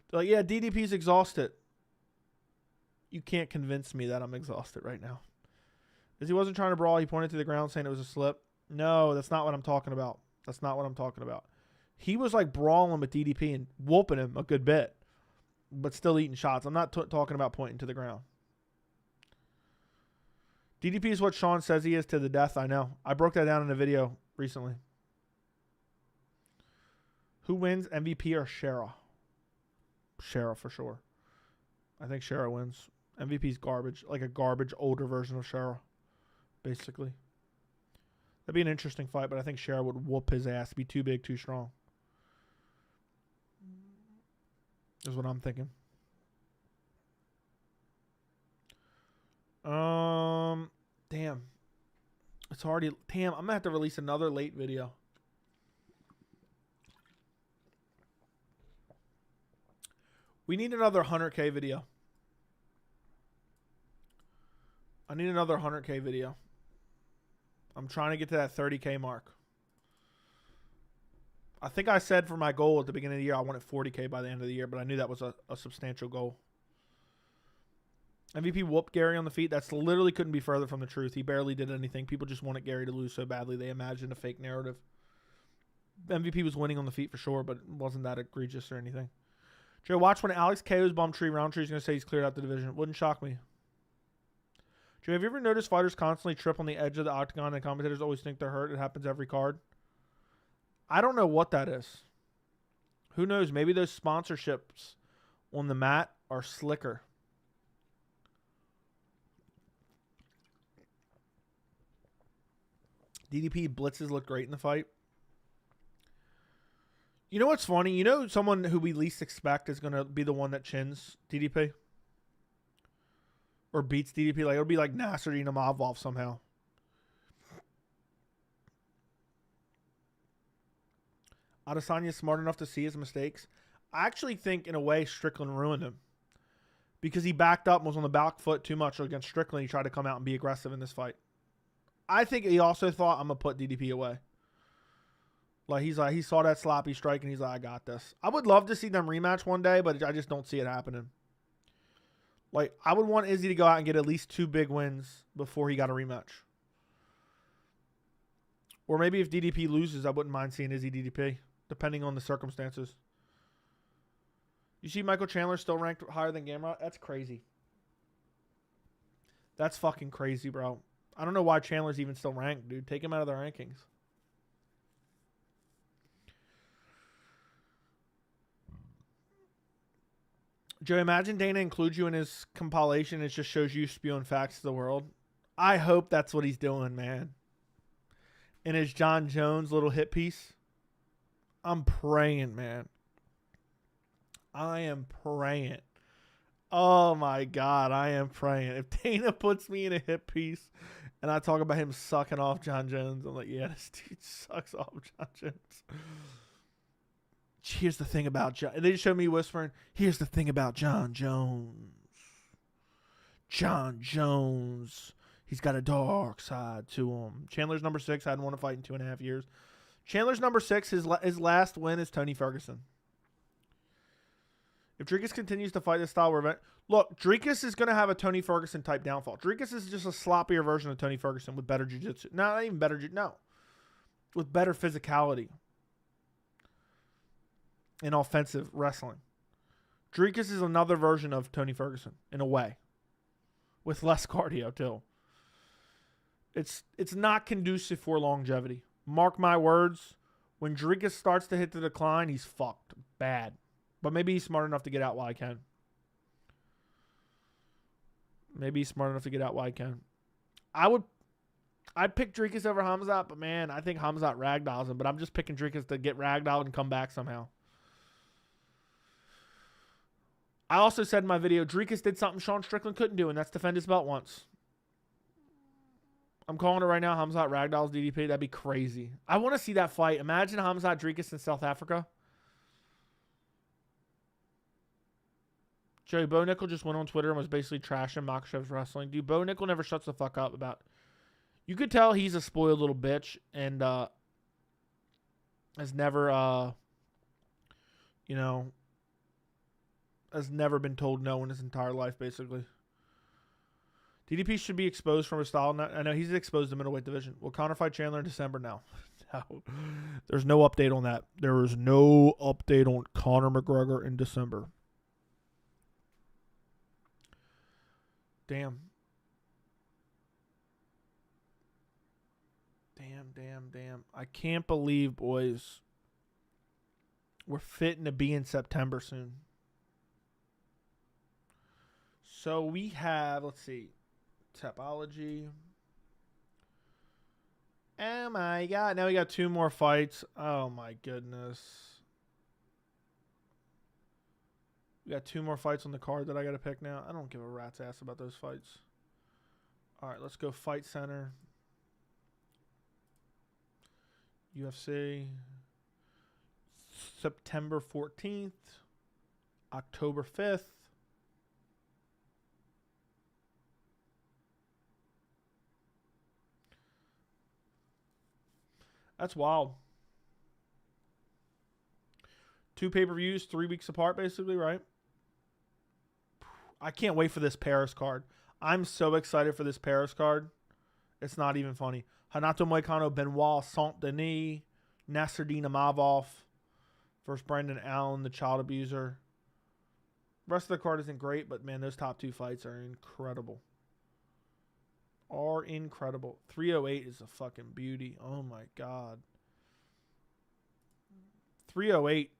They're like, yeah, DDP's exhausted. You can't convince me that I'm exhausted right now. Izzy wasn't trying to brawl. He pointed to the ground saying it was a slip. No, that's not what I'm talking about. He was like brawling with DDP and whooping him a good bit, but still eating shots. I'm not talking about pointing to the ground. DDP is what Sean says he is to the death. I know. I broke that down in a video recently. Who wins, MVP or Shera? Shera for sure. I think Shera wins. MVP's garbage. Like a garbage older version of Shera, basically. That'd be an interesting fight, but I think Shera would whoop his ass. Be too big, too strong. Is what I'm thinking. Damn. It's already... Damn, I'm going to have to release another late video. We need another 100K video. I need another 100K video. I'm trying to get to that 30K mark. I think I said for my goal at the beginning of the year, I wanted 40K by the end of the year, but I knew that was a substantial goal. MVP whooped Gary on the feet. That's literally couldn't be further from the truth. He barely did anything. People just wanted Gary to lose so badly. They imagined a fake narrative. MVP was winning on the feet for sure, but it wasn't that egregious or anything. Joe, watch when Alex KO's Rountree. Rountree's going to say he's cleared out the division. Wouldn't shock me. Joe, have you ever noticed fighters constantly trip on the edge of the octagon and commentators always think they're hurt? It happens every card. I don't know what that is. Who knows? Maybe those sponsorships on the mat are slicker. DDP blitzes look great in the fight. You know what's funny? You know someone who we least expect is going to be the one that chins DDP? Or beats DDP? Like, it'll be like Nasser Imavov somehow. Adesanya is smart enough to see his mistakes. I actually think, in a way, Strickland ruined him. Because he backed up and was on the back foot too much against Strickland. He tried to come out and be aggressive in this fight. I think he also thought, I'm going to put DDP away. Like, he saw that sloppy strike and he's like, I got this. I would love to see them rematch one day, but I just don't see it happening. Like, I would want Izzy to go out and get at least 2 big wins before he got a rematch. Or maybe if DDP loses, I wouldn't mind seeing Izzy DDP, depending on the circumstances. You see Michael Chandler still ranked higher than Gamrot? That's crazy. That's fucking crazy, bro. I don't know why Chandler's even still ranked, dude. Take him out of the rankings. Joe, imagine Dana includes you in his compilation. It just shows you spewing facts to the world. I hope that's what he's doing, man. In his John Jones little hit piece. I'm praying, man. I am praying. Oh, my God. I am praying. If Dana puts me in a hit piece and I talk about him sucking off John Jones, I'm like, yeah, this dude sucks off John Jones. Here's the thing about John. They just showed me whispering, here's the thing about John Jones. John Jones. He's got a dark side to him. Chandler's number 6. Hadn't won a fight in 2.5 years. Chandler's number 6. His last win is Tony Ferguson. If Dricus continues to fight this style, look, Dricus is going to have a Tony Ferguson type downfall. Dricus is just a sloppier version of Tony Ferguson with better jiu-jitsu. No, not even better jiu-jitsu. No. With better physicality. In offensive wrestling. Dricus is another version of Tony Ferguson, in a way. With less cardio, too. It's not conducive for longevity. Mark my words. When Dricus starts to hit the decline, he's fucked. Bad. But maybe he's smart enough to get out while I can. Maybe he's smart enough to get out while I can. I'd pick Dricus over Hamzat, but man, I think Hamzat ragdolls him. But I'm just picking Dricus to get ragdolled and come back somehow. I also said in my video, Dricus did something Sean Strickland couldn't do, and that's defend his belt once. I'm calling it right now. Hamzat ragdolls DDP. That'd be crazy. I want to see that fight. Imagine Hamzat Dricus in South Africa. Joey, Bo Nickel just went on Twitter and was basically trashing Makhachev's wrestling. Dude, Bo Nickel never shuts the fuck up about... You could tell he's a spoiled little bitch and has never, has never been told no in his entire life, basically. DDP should be exposed from his style. I know he's exposed in the middleweight division. Will Conor fight Chandler in December now? No. There's no update on that. There is no update on Conor McGregor in December. Damn. Damn. I can't believe, boys, we're fitting to be in September soon. So we have, let's see, Topology. Oh my God. Now we got 2 more fights. Oh my goodness. We got 2 more fights on the card that I got to pick now. I don't give a rat's ass about those fights. All right, let's go Fight Center. UFC. September 14th. October 5th. That's wild. 2 pay-per-views, 3 weeks apart, basically, right? I can't wait for this Paris card. I'm so excited for this Paris card. It's not even funny. Hanato Moicano, Benoit Saint-Denis, Nasruddin Imavov versus Brendan Allen, the child abuser. The rest of the card isn't great, but, man, those top 2 fights are incredible. 308 is a fucking beauty. Oh, my God. 308.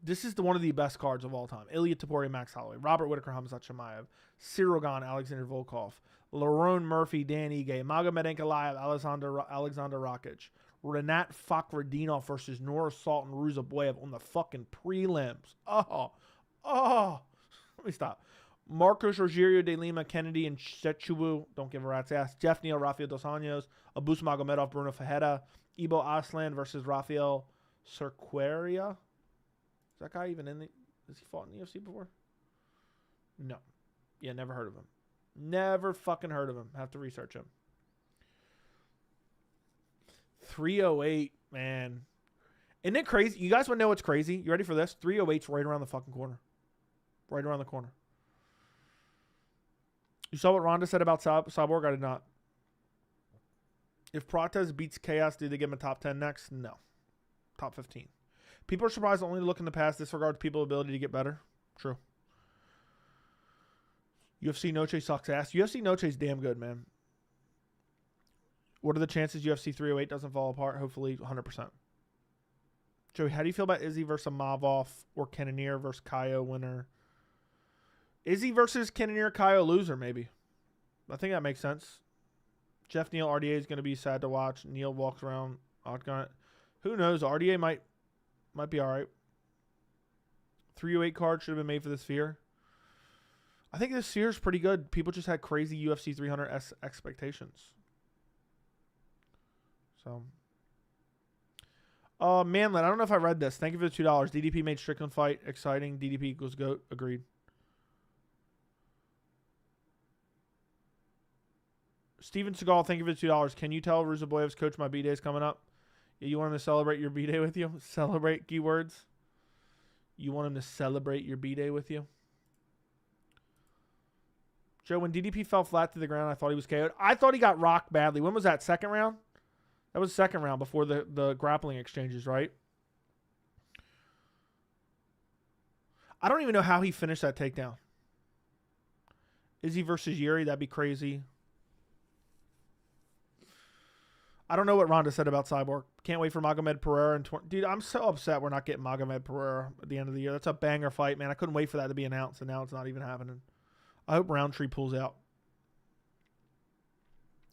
This is one of the best cards of all time. Ilya Topuria, Max Holloway. Robert Whittaker, Hamzat Chimaev. Cyril Gane, Alexander Volkov. Lerone Murphy, Dan Ige. Magomed Ankalaev, Alexander Rakic. Renat Fakhretdinov versus Nora Sultan Ruzaboyev on the fucking prelims. Oh. Let me stop. Marcos Rogerio de Lima, Kennedy, and Chechubu. Don't give a rat's ass. Jeff Neal, Rafael Dos Anjos. Abus Magomedov, Bruno Fajeda. Ibo Aslan versus Rafael Cerqueira. Is that guy even in the... Has he fought in the UFC before? No. Yeah, never heard of him. Never fucking heard of him. Have to research him. 308, man. Isn't it crazy? You guys want to know what's crazy? You ready for this? 308's right around the fucking corner. Right around the corner. You saw what Ronda said about Cyborg? I did not. If Prates beats Chaos, do they give him a top 10 next? No. Top 15. People are surprised only to look in the past, disregard people's ability to get better. True. UFC Noche sucks ass. UFC Noche is damn good, man. What are the chances UFC 308 doesn't fall apart? Hopefully 100%. Joey, how do you feel about Izzy versus Mavov or Cannonier versus Kaio winner? Izzy versus Cannonier, Kaio loser, maybe. I think that makes sense. Jeff Neal, RDA is going to be sad to watch. Neal walks around. Who knows? RDA might be all right. 308 card should have been made for the Sphere. I think the Sphere is pretty good. People just had crazy UFC 300 expectations. So, Manlet, I don't know if I read this. Thank you for the $2. DDP made Strickland fight exciting. DDP equals GOAT. Agreed. Steven Seagal, thank you for the $2. Can you tell Ruzaboyev's coach my B-Day is coming up? Yeah, you want him to celebrate your B-Day with you? Celebrate keywords. You want him to celebrate your B-Day with you? Joe, when DDP fell flat to the ground, I thought he was KO'd. I thought he got rocked badly. When was that? Second round? That was the second round before the grappling exchanges, right? I don't even know how he finished that takedown. Izzy versus Yuri, that'd be crazy. I don't know what Ronda said about Cyborg. Can't wait for Magomed Pereira. Dude, I'm so upset we're not getting Magomed Pereira at the end of the year. That's a banger fight, man. I couldn't wait for that to be announced, and now it's not even happening. I hope Roundtree pulls out.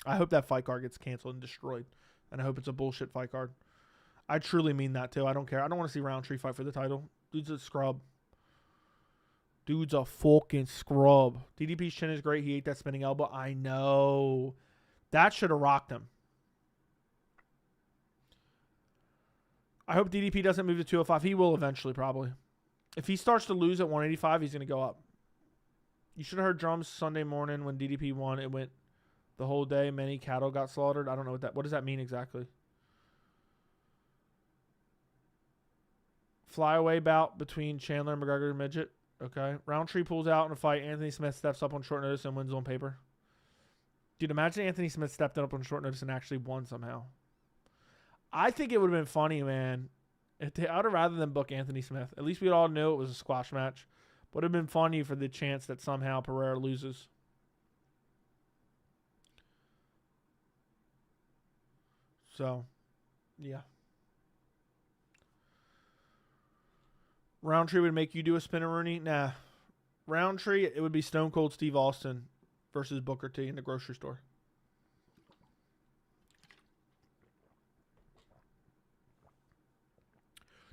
I hope that fight card gets canceled and destroyed. And I hope it's a bullshit fight card. I truly mean that, too. I don't care. I don't want to see Roundtree fight for the title. Dude's a scrub. Dude's a fucking scrub. DDP's chin is great. He ate that spinning elbow. I know. That should have rocked him. I hope DDP doesn't move to 205. He will eventually, probably. If he starts to lose at 185, he's going to go up. You should have heard drums Sunday morning when DDP won. It went the whole day. Many cattle got slaughtered. I don't know what does that mean exactly? Flyaway bout between Chandler and McGregor and Midget. Okay. Roundtree pulls out in a fight. Anthony Smith steps up on short notice and wins on paper. Dude, imagine Anthony Smith stepped up on short notice and actually won somehow. I think it would have been funny, man. I would have rather than book Anthony Smith. At least we all knew it was a squash match. Would have been funny for the chance that somehow Pereira loses. So, yeah. Roundtree would make you do a spin-a-rooney? Nah. Roundtree, it would be Stone Cold Steve Austin versus Booker T in the grocery store.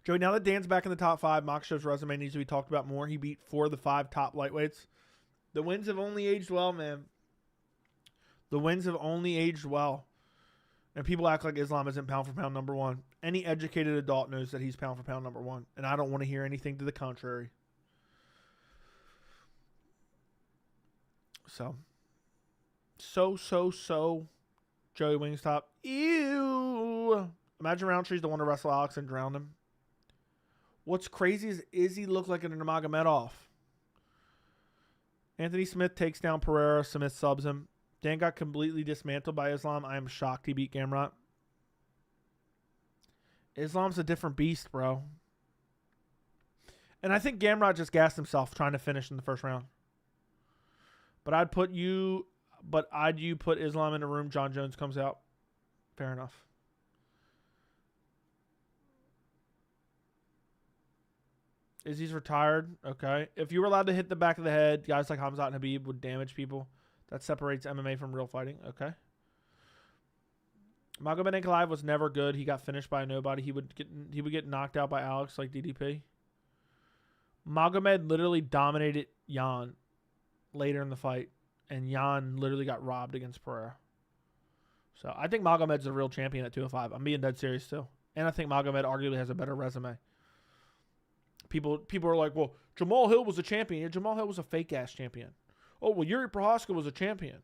Joey, now that Dan's back in the top 5, Makshev's resume needs to be talked about more. He beat 4 of the 5 top lightweights. The wins have only aged well, man. The wins have only aged well. And people act like Islam isn't pound for pound number one. Any educated adult knows that he's pound for pound number one. And I don't want to hear anything to the contrary. So. Joey Wingstop. Ew. Imagine Rountree's the one to wrestle Alex and drown him. What's crazy is Izzy looked like an Nurmagomedov. Anthony Smith takes down Pereira. Smith subs him. Dan got completely dismantled by Islam. I am shocked he beat Gamrot. Islam's a different beast, bro. And I think Gamrot just gassed himself trying to finish in the first round. But I'd put you put Islam in a room, John Jones comes out. Fair enough. Izzy's retired. Okay. If you were allowed to hit the back of the head, guys like Hamzat and Habib would damage people. That separates MMA from real fighting. Okay. Magomed Ankalaev was never good. He got finished by nobody. He would get knocked out by Alex like DDP. Magomed literally dominated Jan later in the fight, and Jan literally got robbed against Pereira. So I think Magomed's a real champion at 205. I'm being dead serious too. And I think Magomed arguably has a better resume. People are like, well, Jamal Hill was a champion. Yeah, Jamal Hill was a fake-ass champion. Oh, well, Yuri Prohaska was a champion.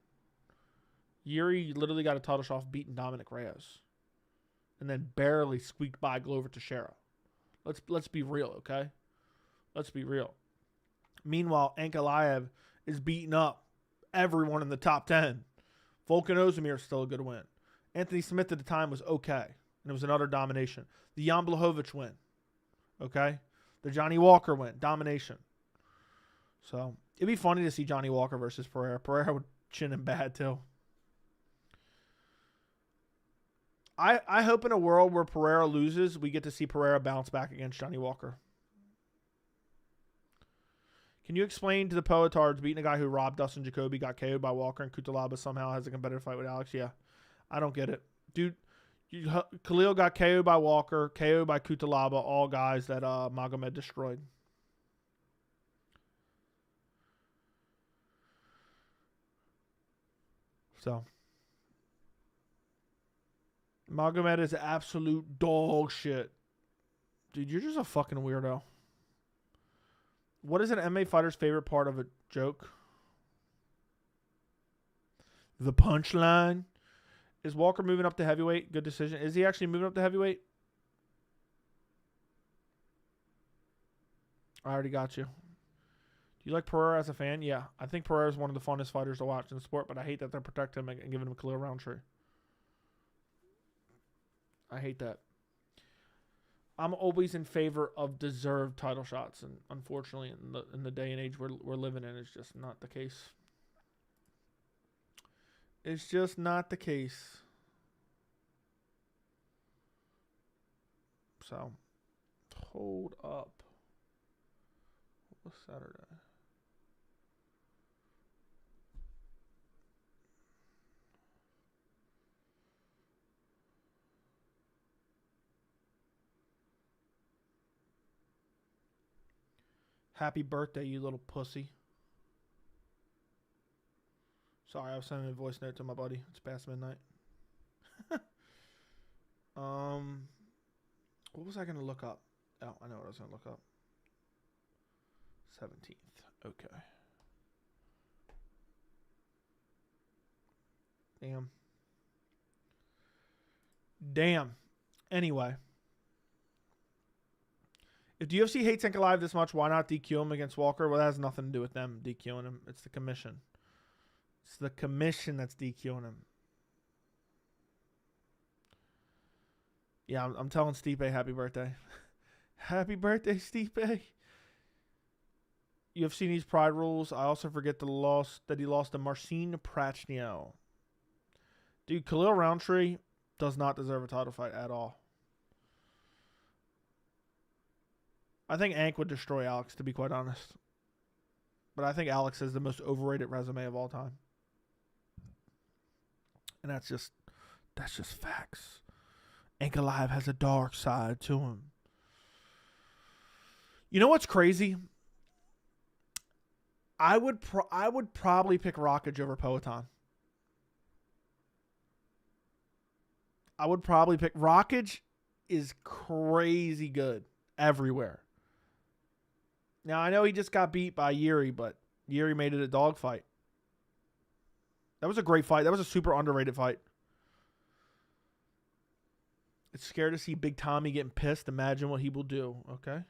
Yuri literally got a title shot off beating Dominic Reyes. And then barely squeaked by Glover Teixeira. Let's be real, okay? Let's be real. Meanwhile, Ankalaev is beating up everyone in the top 10. Volkan Ozdemir is still a good win. Anthony Smith at the time was okay. And it was another domination. The Jan Blachowicz win. Okay? The Johnny Walker win. Domination. So, it'd be funny to see Johnny Walker versus Pereira. Pereira would chin him bad, too. I hope in a world where Pereira loses, we get to see Pereira bounce back against Johnny Walker. Can you explain to the Poetards beating a guy who robbed Dustin Jacoby, got KO'd by Walker, and Kutalaba somehow has a competitive fight with Alex? Yeah. I don't get it. Dude, Khalil got KO'd by Walker, KO'd by Kutalaba, all guys that Magomed destroyed. So. Magomed is absolute dog shit. Dude, you're just a fucking weirdo. What is an MMA fighter's favorite part of a joke? The punchline. Is Walker moving up to heavyweight? Good decision. Is he actually moving up to heavyweight? I already got you. Do you like Pereira as a fan? Yeah. I think Pereira is one of the funnest fighters to watch in the sport, but I hate that they're protecting him and giving him Khalil Rountree. I hate that. I'm always in favor of deserved title shots, and unfortunately, in the day and age we're living in, it's just not the case. It's just not the case. So, hold up. What was Saturday? Happy birthday, you little pussy. Sorry, I was sending a voice note to my buddy. It's past midnight. What was I going to look up? Oh, I know what I was going to look up. 17th. Okay. Damn. Anyway. If the UFC hates Ankalaev this much, why not DQ him against Walker? Well, that has nothing to do with them DQing him. It's the commission. It's the commission that's DQing him. Yeah, I'm telling Stipe happy birthday. Happy birthday, Stipe. UFC needs pride rules. I also forget that he lost to Marcin Prachnio. Dude, Khalil Rountree does not deserve a title fight at all. I think Ank would destroy Alex, to be quite honest. But I think Alex has the most overrated resume of all time. And that's just facts. Ankalaev has a dark side to him. You know what's crazy? I would probably pick Rakic over Poatan. I would probably pick Rockage is crazy good everywhere. Now, I know he just got beat by Yuri, but Yuri made it a dogfight. That was a great fight. That was a super underrated fight. It's scary to see Big Tommy getting pissed. Imagine what he will do, okay?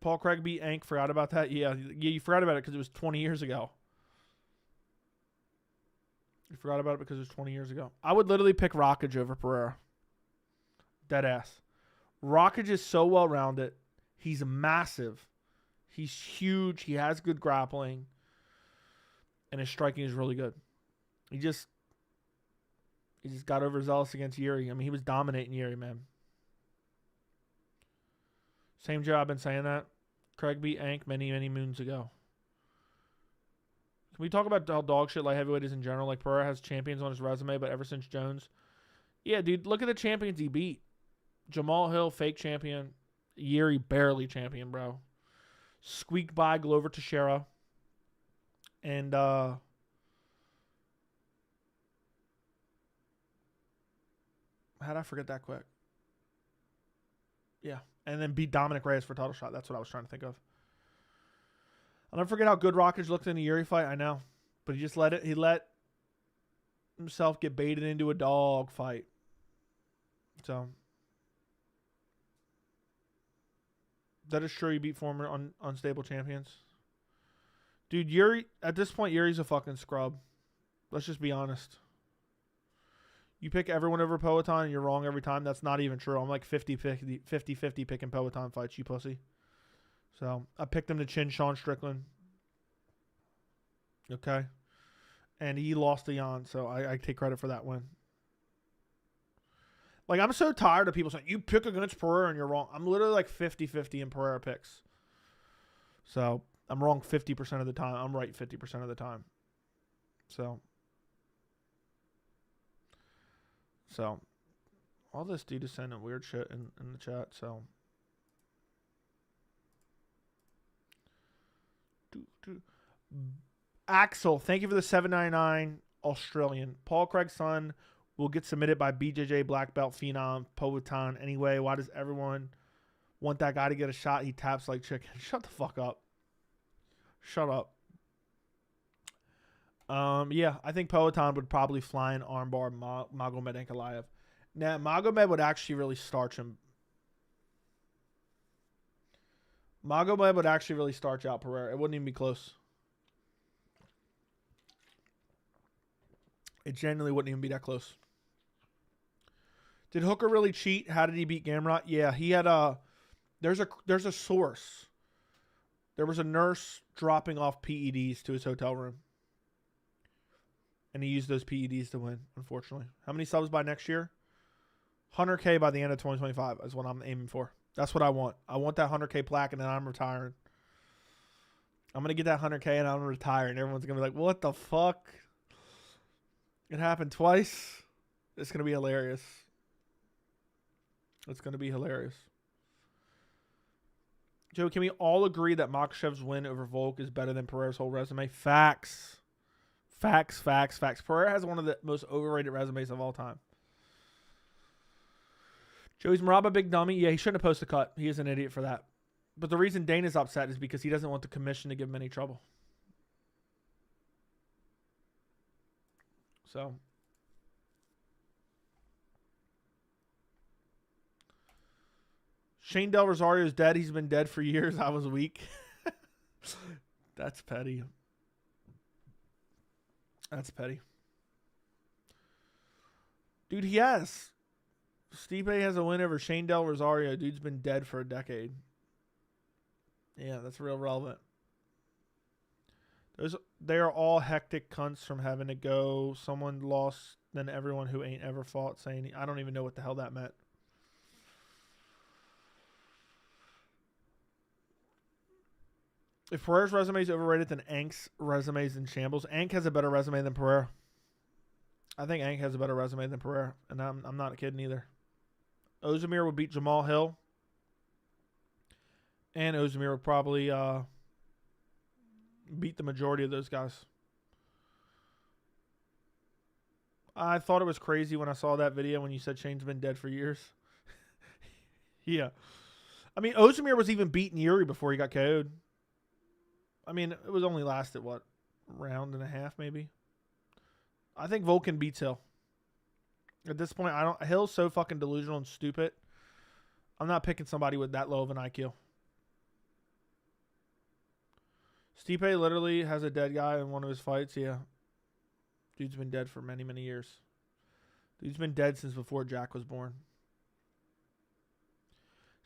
Paul Craig beat Ank. Forgot about that? Yeah, you forgot about it because it was 20 years ago. You forgot about it because it was 20 years ago. I would literally pick Rockage over Pereira. Dead ass. Rockage is so well-rounded. He's massive. He's huge. He has good grappling. And his striking is really good. He just got overzealous against Yuri. I mean, he was dominating Yuri, man. Same job. I've been saying that. Craig beat Ank many, many moons ago. Can we talk about how dog shit light heavyweight is in general? Like, Pereira has champions on his resume, but ever since Jones. Yeah, dude, look at the champions he beat. Jamal Hill, fake champion. Yuri, barely champion, bro. Squeaked by Glover Teixeira. And, how'd I forget that quick? Yeah. And then beat Dominic Reyes for title shot. That's what I was trying to think of. I'll never forget how good Rockage looked in the Yuri fight. I know. But he let himself get baited into a dog fight. So. That is true. You beat former unstable champions. Dude, Yuri, at this point, Yuri's a fucking scrub. Let's just be honest. You pick everyone over Poatan and you're wrong every time. That's not even true. I'm like 50-50 picking Poatan fights, you pussy. So, I picked him to chin Sean Strickland. Okay. And he lost to Jan, so I take credit for that win. Like, I'm so tired of people saying, you pick against Pereira and you're wrong. I'm literally like 50-50 in Pereira picks. So, I'm wrong 50% of the time. I'm right 50% of the time. So, all this dude is sending weird shit in the chat, so. Axel, thank you for the $7.99 Australian. Paul Craig's son will get submitted by BJJ black belt phenom Poatan anyway. Why does everyone want that guy to get a shot? He taps like chicken. Shut the fuck up. Shut up. Yeah, I think Poatan would probably fly an armbar Magomed Ankalaev. Now, Magomed would actually really starch him. Magomed would actually really starch out Pereira. It wouldn't even be close. It genuinely wouldn't even be that close. Did Hooker really cheat? How did he beat Gamrot? Yeah, he had a... There's a source. There was a nurse dropping off PEDs to his hotel room. And he used those PEDs to win, unfortunately. How many subs by next year? 100K by the end of 2025 is what I'm aiming for. That's what I want. I want that 100K plaque, and then I'm retiring. I'm going to get that 100K, and I'm retiring. And everyone's going to be like, what the fuck? It happened twice? It's going to be hilarious. It's going to be hilarious. Joe, can we all agree that Makhachev's win over Volk is better than Pereira's whole resume? Facts. Facts. Pereira has one of the most overrated resumes of all time. Joey's Maraba big dummy. Yeah, he shouldn't have posted a cut. He is an idiot for that. But the reason Dana's upset is because he doesn't want the commission to give him any trouble. So. Shane Del Rosario is dead. He's been dead for years. I was weak. That's petty. That's petty. Dude, he has. Stipe has a win over Shane Del Rosario. Dude's been dead for a decade. Yeah, that's real relevant. They are all hectic cunts from having to go. Someone lost than everyone who ain't ever fought. Saying, I don't even know what the hell that meant. If Pereira's resume is overrated, then Ank's resume is in shambles. Ank has a better resume than Pereira. I think Ank has a better resume than Pereira, and I'm not kidding either. Ozdemir would beat Jamal Hill, and Ozdemir would probably beat the majority of those guys. I thought it was crazy when I saw that video when you said Shane's been dead for years. Yeah. I mean, Ozdemir was even beating Yuri before he got KO'd. I mean, it was only lasted, what, round and a half maybe? I think Volkan beats Hill. At this point, Hill's so fucking delusional and stupid. I'm not picking somebody with that low of an IQ. Stipe literally has a dead guy in one of his fights. Yeah. Dude's been dead for many, many years. Dude's been dead since before Jack was born.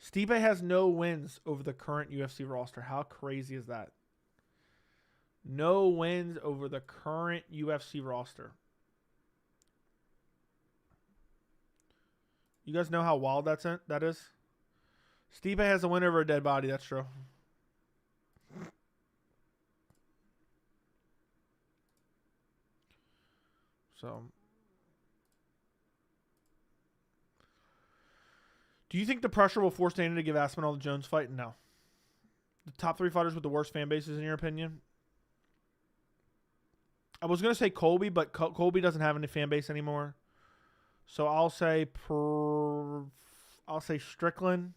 Stipe has no wins over the current UFC roster. How crazy is that? No wins over the current UFC roster. You guys know how wild that is? Stipe has a win over a dead body. That's true. So, do you think the pressure will force Dana to give Aspinall the Jones fight? No. The top 3 fighters with the worst fan bases, in your opinion? I was going to say Colby, but Colby doesn't have any fan base anymore. So I'll say Strickland.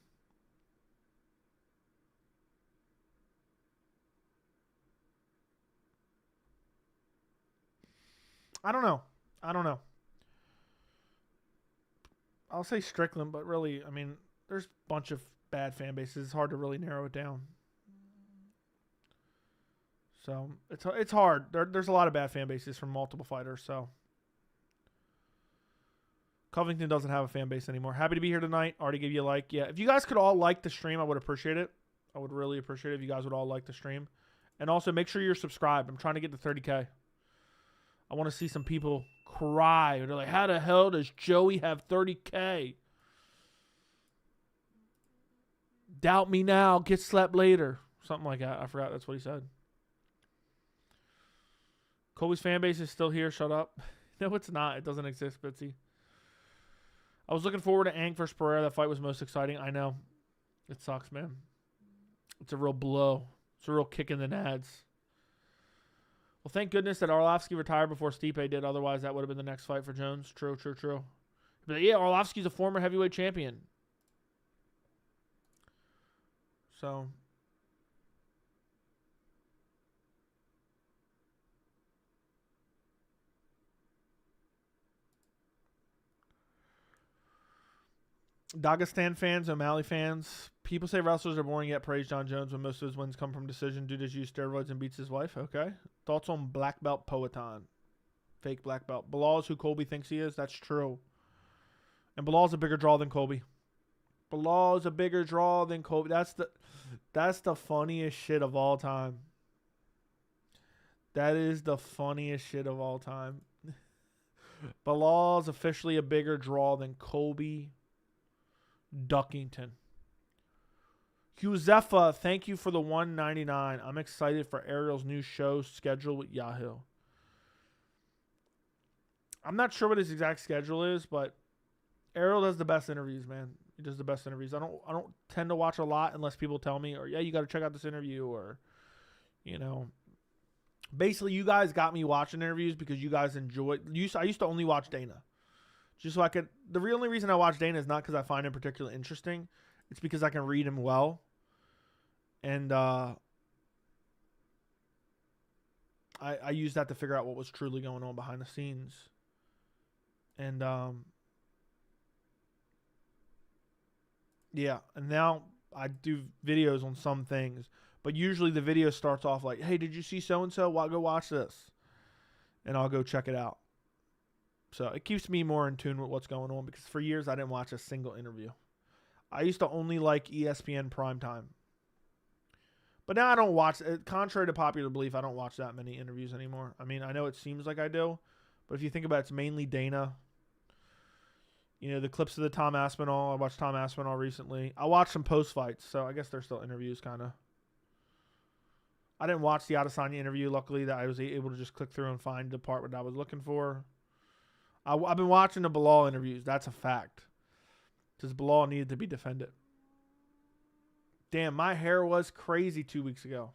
I don't know. I'll say Strickland, but really, I mean, there's a bunch of bad fan bases. It's hard to really narrow it down. So it's hard. There's a lot of bad fan bases from multiple fighters. So Covington doesn't have a fan base anymore. Happy to be here tonight. Already gave you a like. Yeah, if you guys could all like the stream, I would appreciate it. I would really appreciate it if you guys would all like the stream. And also make sure you're subscribed. I'm trying to get to 30K. I want to see some people cry. They're like, how the hell does Joey have 30K? Doubt me now. Get slept later. Something like that. I forgot that's what he said. Colby's fan base is still here. Shut up. No, it's not. It doesn't exist, Bitsy. I was looking forward to Ang versus Pereira. That fight was most exciting. I know. It sucks, man. It's a real blow. It's a real kick in the nads. Well, thank goodness that Arlovsky retired before Stipe did. Otherwise, that would have been the next fight for Jones. True. But yeah, Arlovsky's a former heavyweight champion. So Dagestan fans, O'Malley fans, people say wrestlers are boring yet praise John Jones when most of his wins come from decision. Dude has used steroids and beats his wife. Okay. Thoughts on Black Belt Poetan? Fake Black Belt. Bilal's who Colby thinks he is. That's true. And Bilal's a bigger draw than Colby. Bilal's a bigger draw than Colby. That's the funniest shit of all time. That is the funniest shit of all time. Bilal's officially a bigger draw than Colby Duckington. Huzefa, thank you for the $1.99. I'm excited for Ariel's new show schedule with Yahoo. I'm not sure what his exact schedule is, but Ariel does the best interviews, man. He does the best interviews. I don't tend to watch a lot unless people tell me, or yeah, you got to check out this interview, or you know. Basically, you guys got me watching interviews because you guys enjoy. I used to only watch Dana. Just so I could. The only reason I watch Dana is not because I find him particularly interesting. It's because I can read him well. And I used that to figure out what was truly going on behind the scenes. And yeah, and now I do videos on some things. But usually the video starts off like, hey, did you see so-and-so? Well, go watch this. And I'll go check it out. So it keeps me more in tune with what's going on because for years I didn't watch a single interview. I used to only like ESPN primetime. But now I don't watch, contrary to popular belief, I don't watch that many interviews anymore. I mean, I know it seems like I do, but if you think about it, it's mainly Dana. You know, the clips of the Tom Aspinall. I watched Tom Aspinall recently. I watched some post-fights, so I guess they're still interviews, kind of. I didn't watch the Adesanya interview, luckily, that I was able to just click through and find the part that I was looking for. I've been watching the Bilal interviews. That's a fact. Because Bilal needed to be defended. Damn, my hair was crazy 2 weeks ago.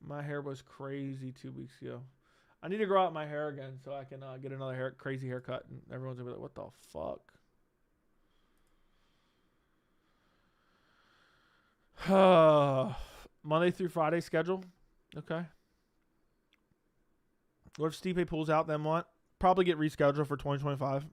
My hair was crazy 2 weeks ago. I need to grow out my hair again so I can get another crazy haircut, and everyone's gonna be like, "What the fuck?" Monday through Friday schedule. Okay. What if Stipe pulls out? Then what? Probably get rescheduled for 2025.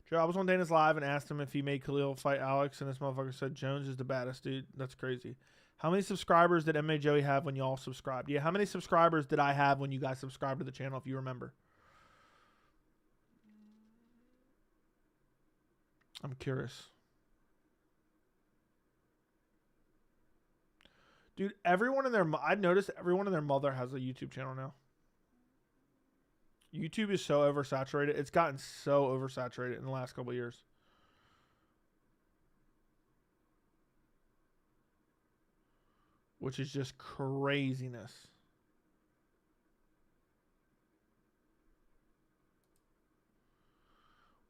Joe, I was on Dana's live and asked him if he made Khalil fight Alex, and this motherfucker said Jones is the baddest dude. That's crazy. How many subscribers did MMA Joey have when y'all subscribed? Yeah, how many subscribers did I have when you guys subscribed to the channel, if you remember? I'm curious. Dude, I'd noticed everyone and their mother has a YouTube channel now. YouTube is so oversaturated. It's gotten so oversaturated in the last couple of years. Which is just craziness.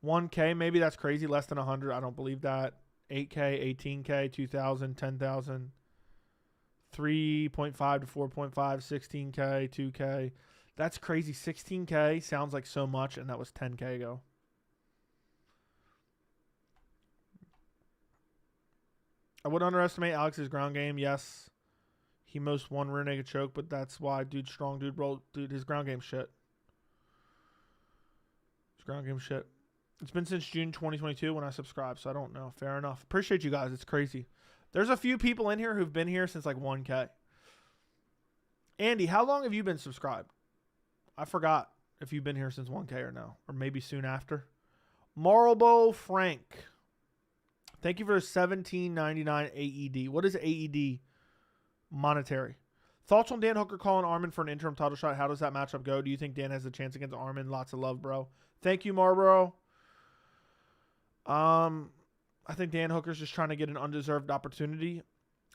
$1K, maybe that's crazy. Less than 100. I don't believe that. $8K, $18K, $2,000, $10,000. 3.5 to 4.5, $16K, $2K. That's crazy. $16K sounds like so much, and that was $10K ago. I would underestimate Alex's ground game. Yes, he most won rear naked choke, but that's why, dude, strong dude, bro. Dude, his ground game shit. His ground game shit. It's been since June 2022 when I subscribed, so I don't know. Fair enough. Appreciate you guys. It's crazy. There's a few people in here who've been here since like 1K. Andy, how long have you been subscribed? I forgot if you've been here since 1K or no. Or maybe soon after. Marlbo Frank. Thank you for the $17.99 AED. What is AED monetary? Thoughts on Dan Hooker calling Armin for an interim title shot? How does that matchup go? Do you think Dan has a chance against Armin? Lots of love, bro. Thank you, Marlboro. I think Dan Hooker's just trying to get an undeserved opportunity.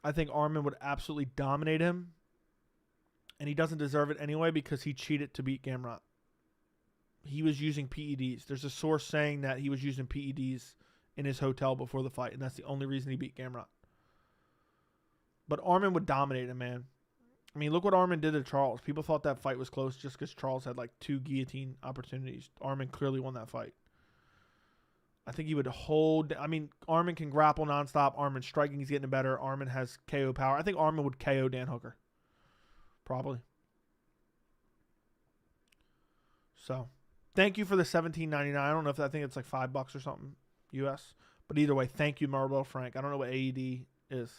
I think Armin would absolutely dominate him. And he doesn't deserve it anyway because he cheated to beat Gamrot. He was using PEDs. There's a source saying that he was using PEDs in his hotel before the fight, and that's the only reason he beat Gamrot. But Armin would dominate him, man. I mean, look what Armin did to Charles. People thought that fight was close just because Charles had like 2 guillotine opportunities. Armin clearly won that fight. I think he would hold. I mean, Armin can grapple nonstop. Armin's striking is getting better. Armin has KO power. I think Armin would KO Dan Hooker. Probably. So, thank you for the $17.99. I don't know if I think it's like $5 or something US. But either way, thank you, Marlboro Frank. I don't know what AED is.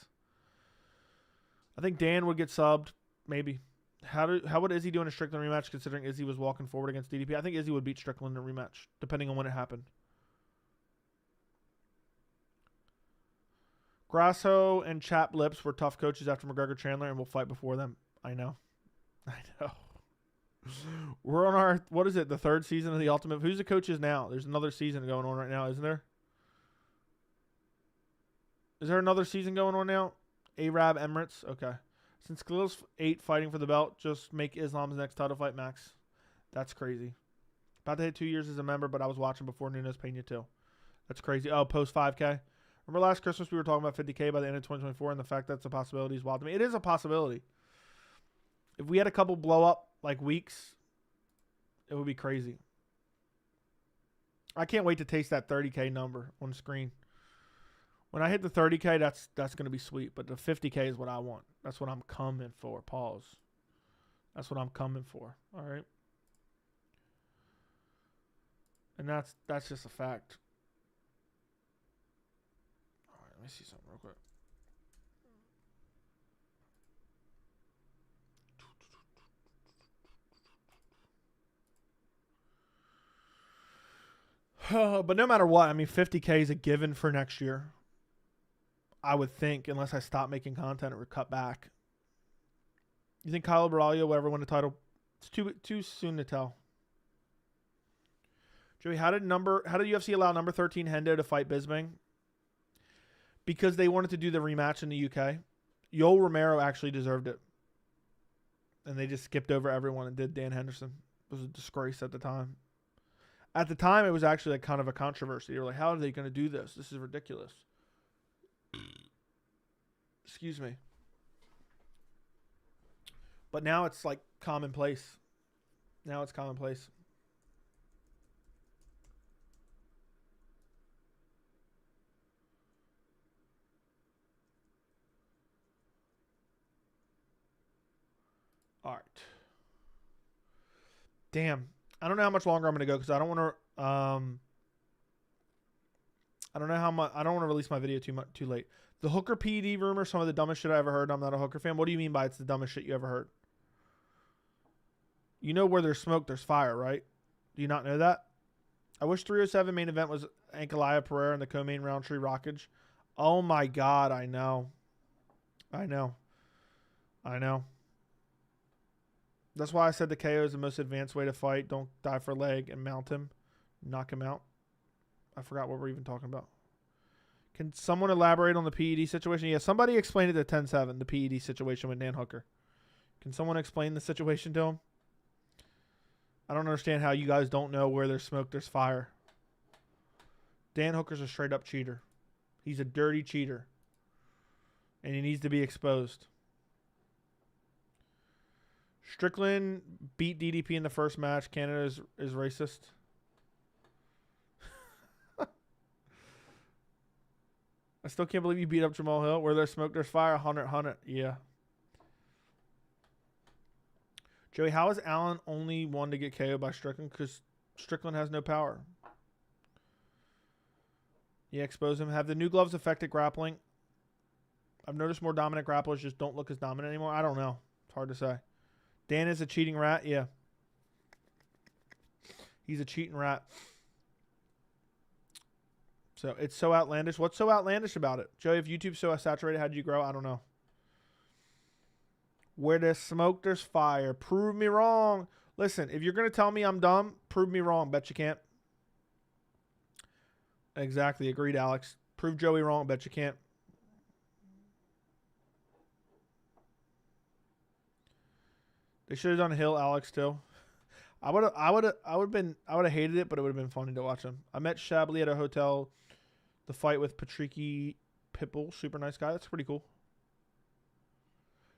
I think Dan would get subbed. Maybe. How would Izzy do in a Strickland rematch considering Izzy was walking forward against DDP? I think Izzy would beat Strickland in a rematch, depending on when it happened. Grasso and Chap Lips were tough coaches after McGregor Chandler, and we'll fight before them. I know. We're on our, what is it, the 3rd season of The Ultimate? Who's the coaches now? There's another season going on right now, isn't there? Is there another season going on now? Arab Emirates? Okay. Since Khalil's 8 fighting for the belt, just make Islam's next title fight, Max. That's crazy. About to hit 2 years as a member, but I was watching before Nunes Pena too. That's crazy. Oh, post 5K. Remember last Christmas we were talking about 50K by the end of 2024, and the fact that's a possibility is wild to me. It is a possibility. If we had a couple blow up like weeks, it would be crazy. I can't wait to taste that 30K number on the screen. When I hit the 30K, that's going to be sweet. But the 50K is what I want. That's what I'm coming for. Pause. That's what I'm coming for. All right. And that's just a fact. All right, let me see something real quick. But no matter what, I mean, 50K is a given for next year. I would think, unless I stop making content or cut back. You think Kyle Braulio will ever win a title? It's too soon to tell. Joey, how did UFC allow number 13 Hendo to fight Bisping? Because they wanted to do the rematch in the UK. Yoel Romero actually deserved it. And they just skipped over everyone and did Dan Henderson. It was a disgrace at the time. At the time, it was actually like kind of a controversy. They were like, how are they going to do this? This is ridiculous. Excuse me. But now it's like commonplace. Now it's commonplace. All right. Damn. I don't know how much longer I'm going to go because I don't want to I don't know how much I don't want to release my video too late. The hooker PED rumor, some of the dumbest shit I ever heard. I'm not a hooker fan. What do you mean by it's the dumbest shit you ever heard? You know where there's smoke, there's fire, right? Do you not know that? I wish 307 main event was Ankalaev Pereira and the co-main Rountree Rockage. Oh my God, I know. I know. That's why I said the KO is the most advanced way to fight. Don't die for leg and mount him. Knock him out. I forgot what we're even talking about. Can someone elaborate on the PED situation? Yeah, somebody explained it to 10-7, the PED situation with Dan Hooker. Can someone explain the situation to him? I don't understand how you guys don't know where there's smoke, there's fire. Dan Hooker's a straight up cheater. He's a dirty cheater. And he needs to be exposed. Strickland beat DDP in the first match. Canada is racist. I still can't believe you beat up Jamal Hill. Where there's smoke, there's fire. 100. Yeah. Joey, how is Allen only one to get KO'd by Strickland? Because Strickland has no power. Yeah, expose him. Have the new gloves affected grappling? I've noticed more dominant grapplers just don't look as dominant anymore. I don't know. It's hard to say. Dan is a cheating rat. Yeah. He's a cheating rat. So it's so outlandish. What's so outlandish about it? Joey, if YouTube's so saturated, how did you grow? I don't know. Where there's smoke, there's fire. Prove me wrong. Listen, if you're going to tell me I'm dumb, prove me wrong. Bet you can't. Exactly. Agreed, Alex. Prove Joey wrong. Bet you can't. They should have done Hill, Alex, too. I would have hated it, but it would have been funny to watch him. I met Shabley at a hotel. The fight with Patricky Pitbull, super nice guy. That's pretty cool.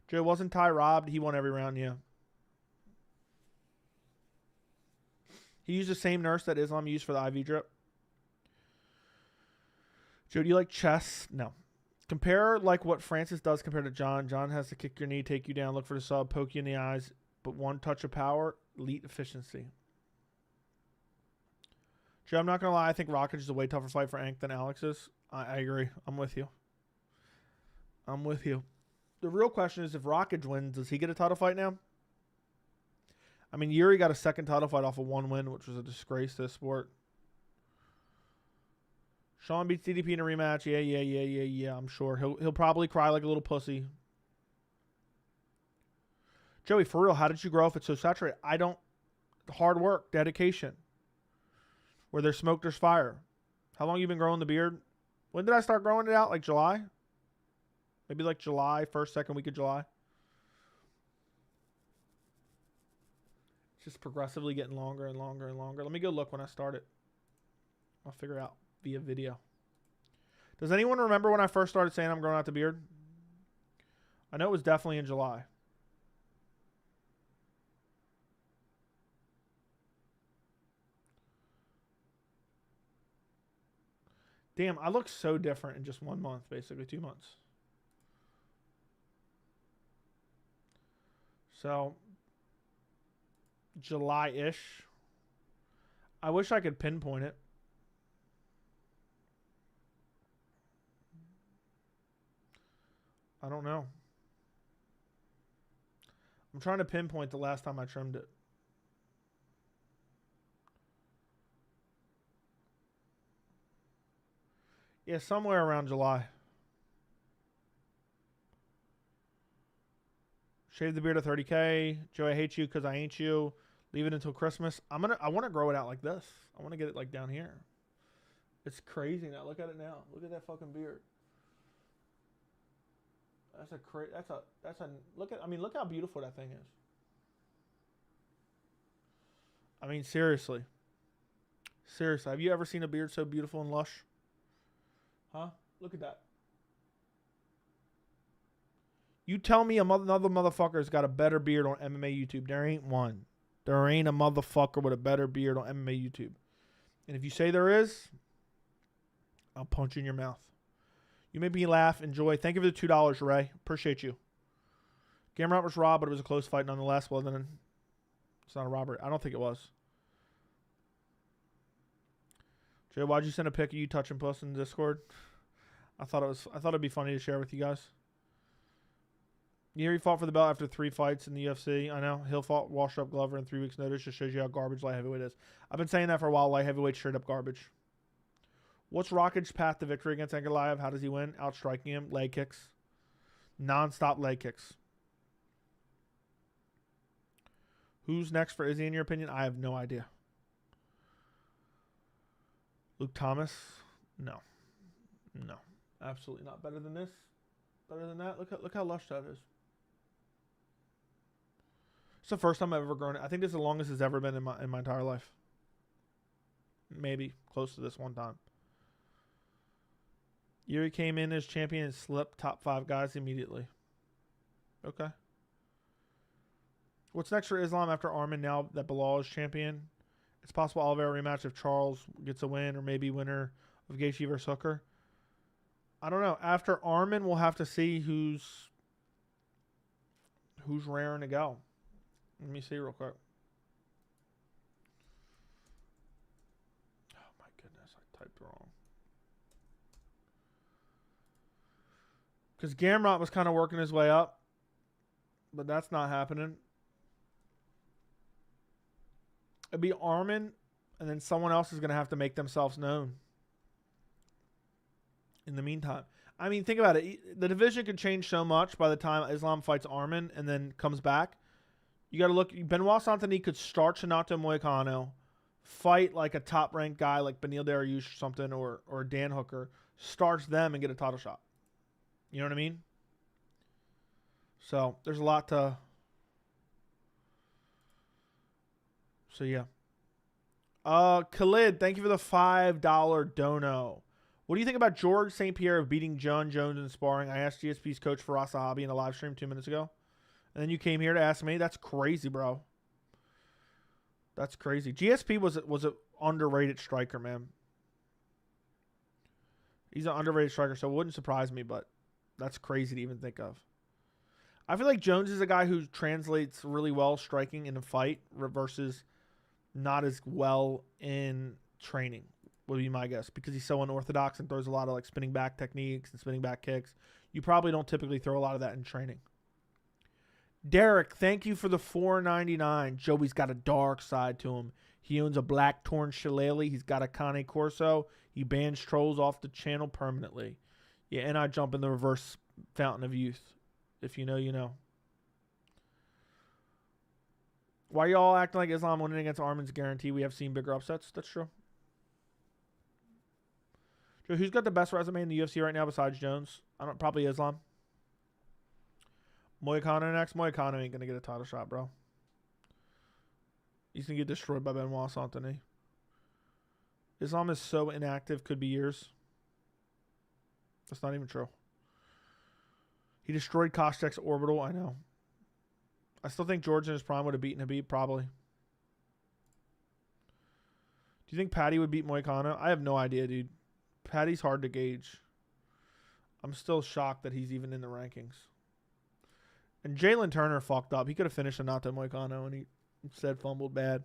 Joe, wasn't Ty robbed? He won every round, yeah. He used the same nurse that Islam used for the IV drip. Joe, do you like chess? No. Compare like what Francis does compared to John. John has to kick your knee, take you down, look for the sub, poke you in the eyes, but one touch of power, elite efficiency. Joe, I'm not going to lie. I think Rockage is a way tougher fight for Ank than Alex is. I agree. I'm with you. The real question is if Rockage wins, does he get a title fight now? I mean, Yuri got a second title fight off of one win, which was a disgrace to the sport. Sean beats DDP in a rematch. Yeah. I'm sure. He'll probably cry like a little pussy. Joey, for real, how did you grow if it's so saturated? Hard work, dedication. Where there's smoke, there's fire. How long you been growing the beard? When did I start growing it out? Like July? Maybe like July, first, second week of July. It's just progressively getting longer and longer and longer. Let me go look when I started. I'll figure it out via video. Does anyone remember when I first started saying I'm growing out the beard? I know it was definitely in July. Damn, I look so different in just 1 month, basically 2 months. So, July-ish. I wish I could pinpoint it. I don't know. I'm trying to pinpoint the last time I trimmed it. Yeah, somewhere around July. Shave the beard at 30K. Joe, I hate you because I ain't you. Leave it until Christmas. I want to grow it out like this. I want to get it like down here. It's crazy now. Look at it now. Look at that fucking beard. Look how beautiful that thing is. I mean, seriously. Seriously, have you ever seen a beard so beautiful and lush? Huh? Look at that. You tell me another motherfucker's got a better beard on MMA YouTube. There ain't one. There ain't a motherfucker with a better beard on MMA YouTube. And if you say there is, I'll punch you in your mouth. You made me laugh, enjoy. Thank you for the $2, Ray. Appreciate you. Gamrot was robbed, but it was a close fight nonetheless. Well, then it's not a robbery. I don't think it was. Jay, why'd you send a pic of you touching puss in Discord? I thought it'd be funny to share with you guys. You hear he fought for the belt after 3 fights in the UFC. I know. Hill fought washed up Glover in 3 weeks' notice. Just shows you how garbage light heavyweight is. I've been saying that for a while. Light heavyweight straight up garbage. What's Rocket's path to victory against Ankalaev? How does he win? Outstriking him. Leg kicks. Non-stop leg kicks. Who's next for Izzy in your opinion? I have no idea. Luke Thomas? No. No. Absolutely not. Better than this? Better than that? Look how lush that is. It's the first time I've ever grown it. I think this is the longest it's ever been in my entire life. Maybe close to this one time. Yuri came in as champion and slipped top 5 guys immediately. Okay. What's next for Islam after Arman now that Bilal is champion? It's possible Oliveira rematch if Charles gets a win, or maybe winner of Gaethje versus Hooker. I don't know. After Arman, we'll have to see who's raring to go. Let me see real quick. Oh my goodness, I typed wrong. Because Gamrot was kind of working his way up, but that's not happening. It'd be Arman, and then someone else is going to have to make themselves known. In the meantime, I mean, think about it. The division could change so much by the time Islam fights Arman and then comes back. You got to look. Benoit Saint-Denis could start Shinato Moicano, fight like a top-ranked guy like Beneil Dariush or something, or Dan Hooker, starts them and get a title shot. You know what I mean? So there's a lot to. So yeah. Khalid, thank you for the $5 dono. What do you think about George St. Pierre beating John Jones in sparring? I asked GSP's coach Faraz Sahabi in a live stream 2 minutes ago. And then you came here to ask me. That's crazy, bro. That's crazy. GSP was an underrated striker, man. He's an underrated striker, so it wouldn't surprise me, but that's crazy to even think of. I feel like Jones is a guy who translates really well striking in a fight versus not as well in training, would be my guess, because he's so unorthodox and throws a lot of like spinning back techniques and spinning back kicks. You probably don't typically throw a lot of that in training. Derek, thank you for the $4.99. Joey's got a dark side to him. He owns a black torn shillelagh. He's got a Cane Corso. He bans trolls off the channel permanently. Yeah, and I jump in the reverse fountain of youth. If you know, you know. Why y'all acting like Islam winning against Arman's guarantee? We have seen bigger upsets. That's true. Joe, who's got the best resume in the UFC right now besides Jones? Probably Islam. Moicano next. Moicano ain't going to get a title shot, bro. He's going to get destroyed by Benoit Saint-Denis. Islam is so inactive, could be years. That's not even true. He destroyed Koscheck's orbital, I know. I still think George in his prime would have beaten Habib, probably. Do you think Patty would beat Moicano? I have no idea, dude. Patty's hard to gauge. I'm still shocked that he's even in the rankings. And Jalen Turner fucked up. He could have finished Anato Moicano, and he instead fumbled bad.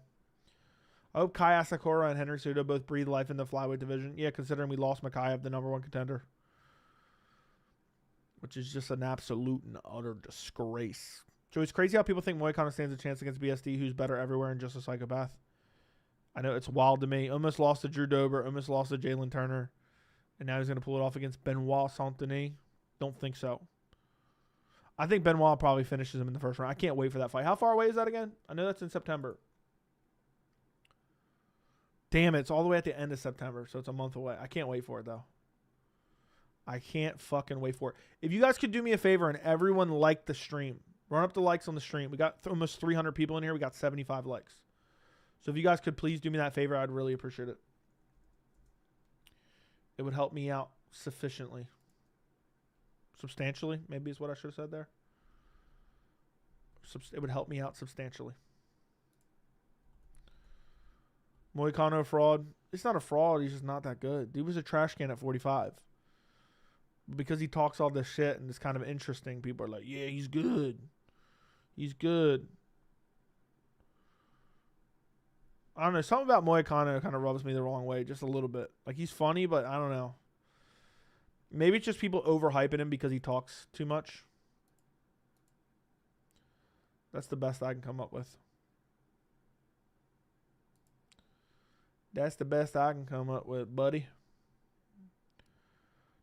I hope Kai Asakura and Henry Cejudo both breathe life in the flyweight division. Yeah, considering we lost Makayev, the #1 contender. Which is just an absolute and utter disgrace. So it's crazy how people think Moicano stands a chance against BSD, who's better everywhere and just a psychopath. I know, it's wild to me. Almost lost to Drew Dober, almost lost to Jalen Turner. And now he's going to pull it off against Benoit Saint-Denis. Don't think so. I think Benoit probably finishes him in the first round. I can't wait for that fight. How far away is that again? I know that's in September. Damn it, it's all the way at the end of September, so it's a month away. I can't wait for it, though. I can't fucking wait for it. If you guys could do me a favor and everyone like the stream, run up the likes on the stream. We got almost 300 people in here. We got 75 likes. So if you guys could please do me that favor, I'd really appreciate it. It would help me out sufficiently. Substantially, maybe is what I should have said there. It would help me out substantially. Moicano fraud. It's not a fraud. He's just not that good. Dude was a trash can at 45. Because he talks all this shit and it's kind of interesting, people are like, yeah, he's good. He's good. I don't know. Something about Moicano kind of rubs me the wrong way just a little bit. Like, he's funny, but I don't know. Maybe it's just people overhyping him because he talks too much. That's the best I can come up with. That's the best I can come up with, buddy.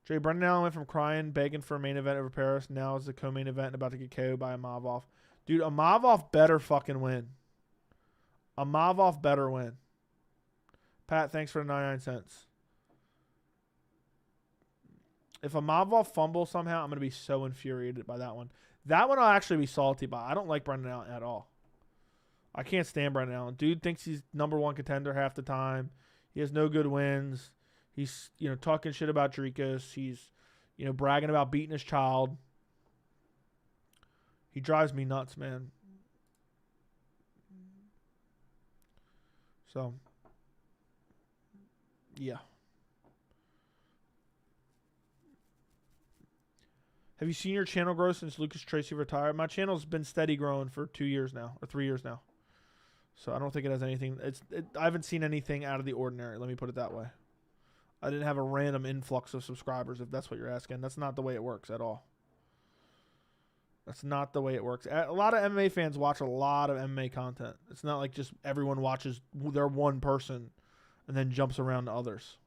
Jay, Brendan Allen went from crying, begging for a main event over Paris. Now is the co-main event and about to get KO'd by Imavov. Dude, Imavov better fucking win. Imavov better win. Pat, thanks for the 99 cents. If Imavov fumbles somehow, I'm going to be so infuriated by that one. That one I'll actually be salty by. I don't like Brendan Allen at all. I can't stand Brendan Allen. Dude thinks he's #1 contender half the time. He has no good wins. He's, talking shit about Dricus. He's, bragging about beating his child. He drives me nuts, man. So, yeah. Have you seen your channel grow since Lucas Tracy retired? My channel's been steady growing for 2 years now, or 3 years now. So I don't think it has anything. I haven't seen anything out of the ordinary. Let me put it that way. I didn't have a random influx of subscribers, if that's what you're asking. That's not the way it works at all. That's not the way it works. A lot of MMA fans watch a lot of MMA content. It's not like just everyone watches their one person and then jumps around to others.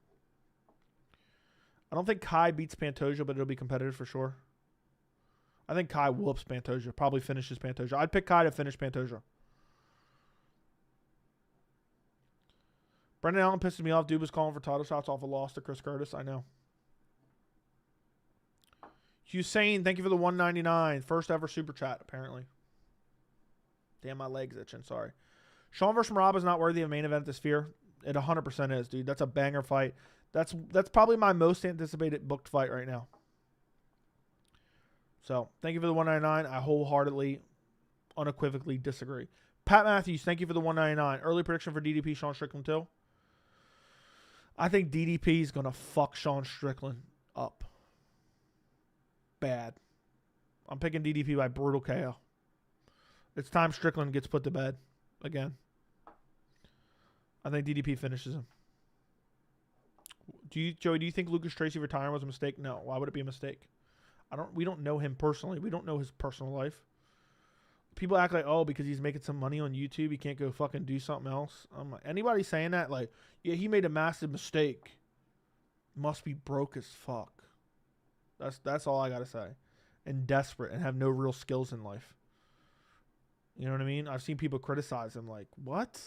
I don't think Kai beats Pantoja, but it'll be competitive for sure. I think Kai whoops Pantoja. Probably finishes Pantoja. I'd pick Kai to finish Pantoja. Brendan Allen pisses me off. Dude was calling for title shots off a loss to Chris Curtis. I know. Hussein, thank you for the $1.99. First ever super chat, apparently. Damn, my leg's itching. Sorry. Sean versus Merab is not worthy of main event this year. It 100% is, dude. That's a banger fight. That's probably my most anticipated booked fight right now. So, thank you for the $1.99. I wholeheartedly, unequivocally disagree. Pat Matthews, thank you for the $1.99. Early prediction for DDP, Sean Strickland too. I think DDP is going to fuck Sean Strickland up. Bad. I'm picking DDP by brutal KO. It's time Strickland gets put to bed again. I think DDP finishes him. Joey, do you think Lucas Tracy retiring was a mistake? No. Why would it be a mistake? We don't know him personally. We don't know his personal life. People act like, oh, because he's making some money on YouTube, he can't go fucking do something else. I'm like, anybody saying that, like, yeah, he made a massive mistake. Must be broke as fuck. That's all I gotta say. And desperate and have no real skills in life. You know what I mean? I've seen people criticize him like, what?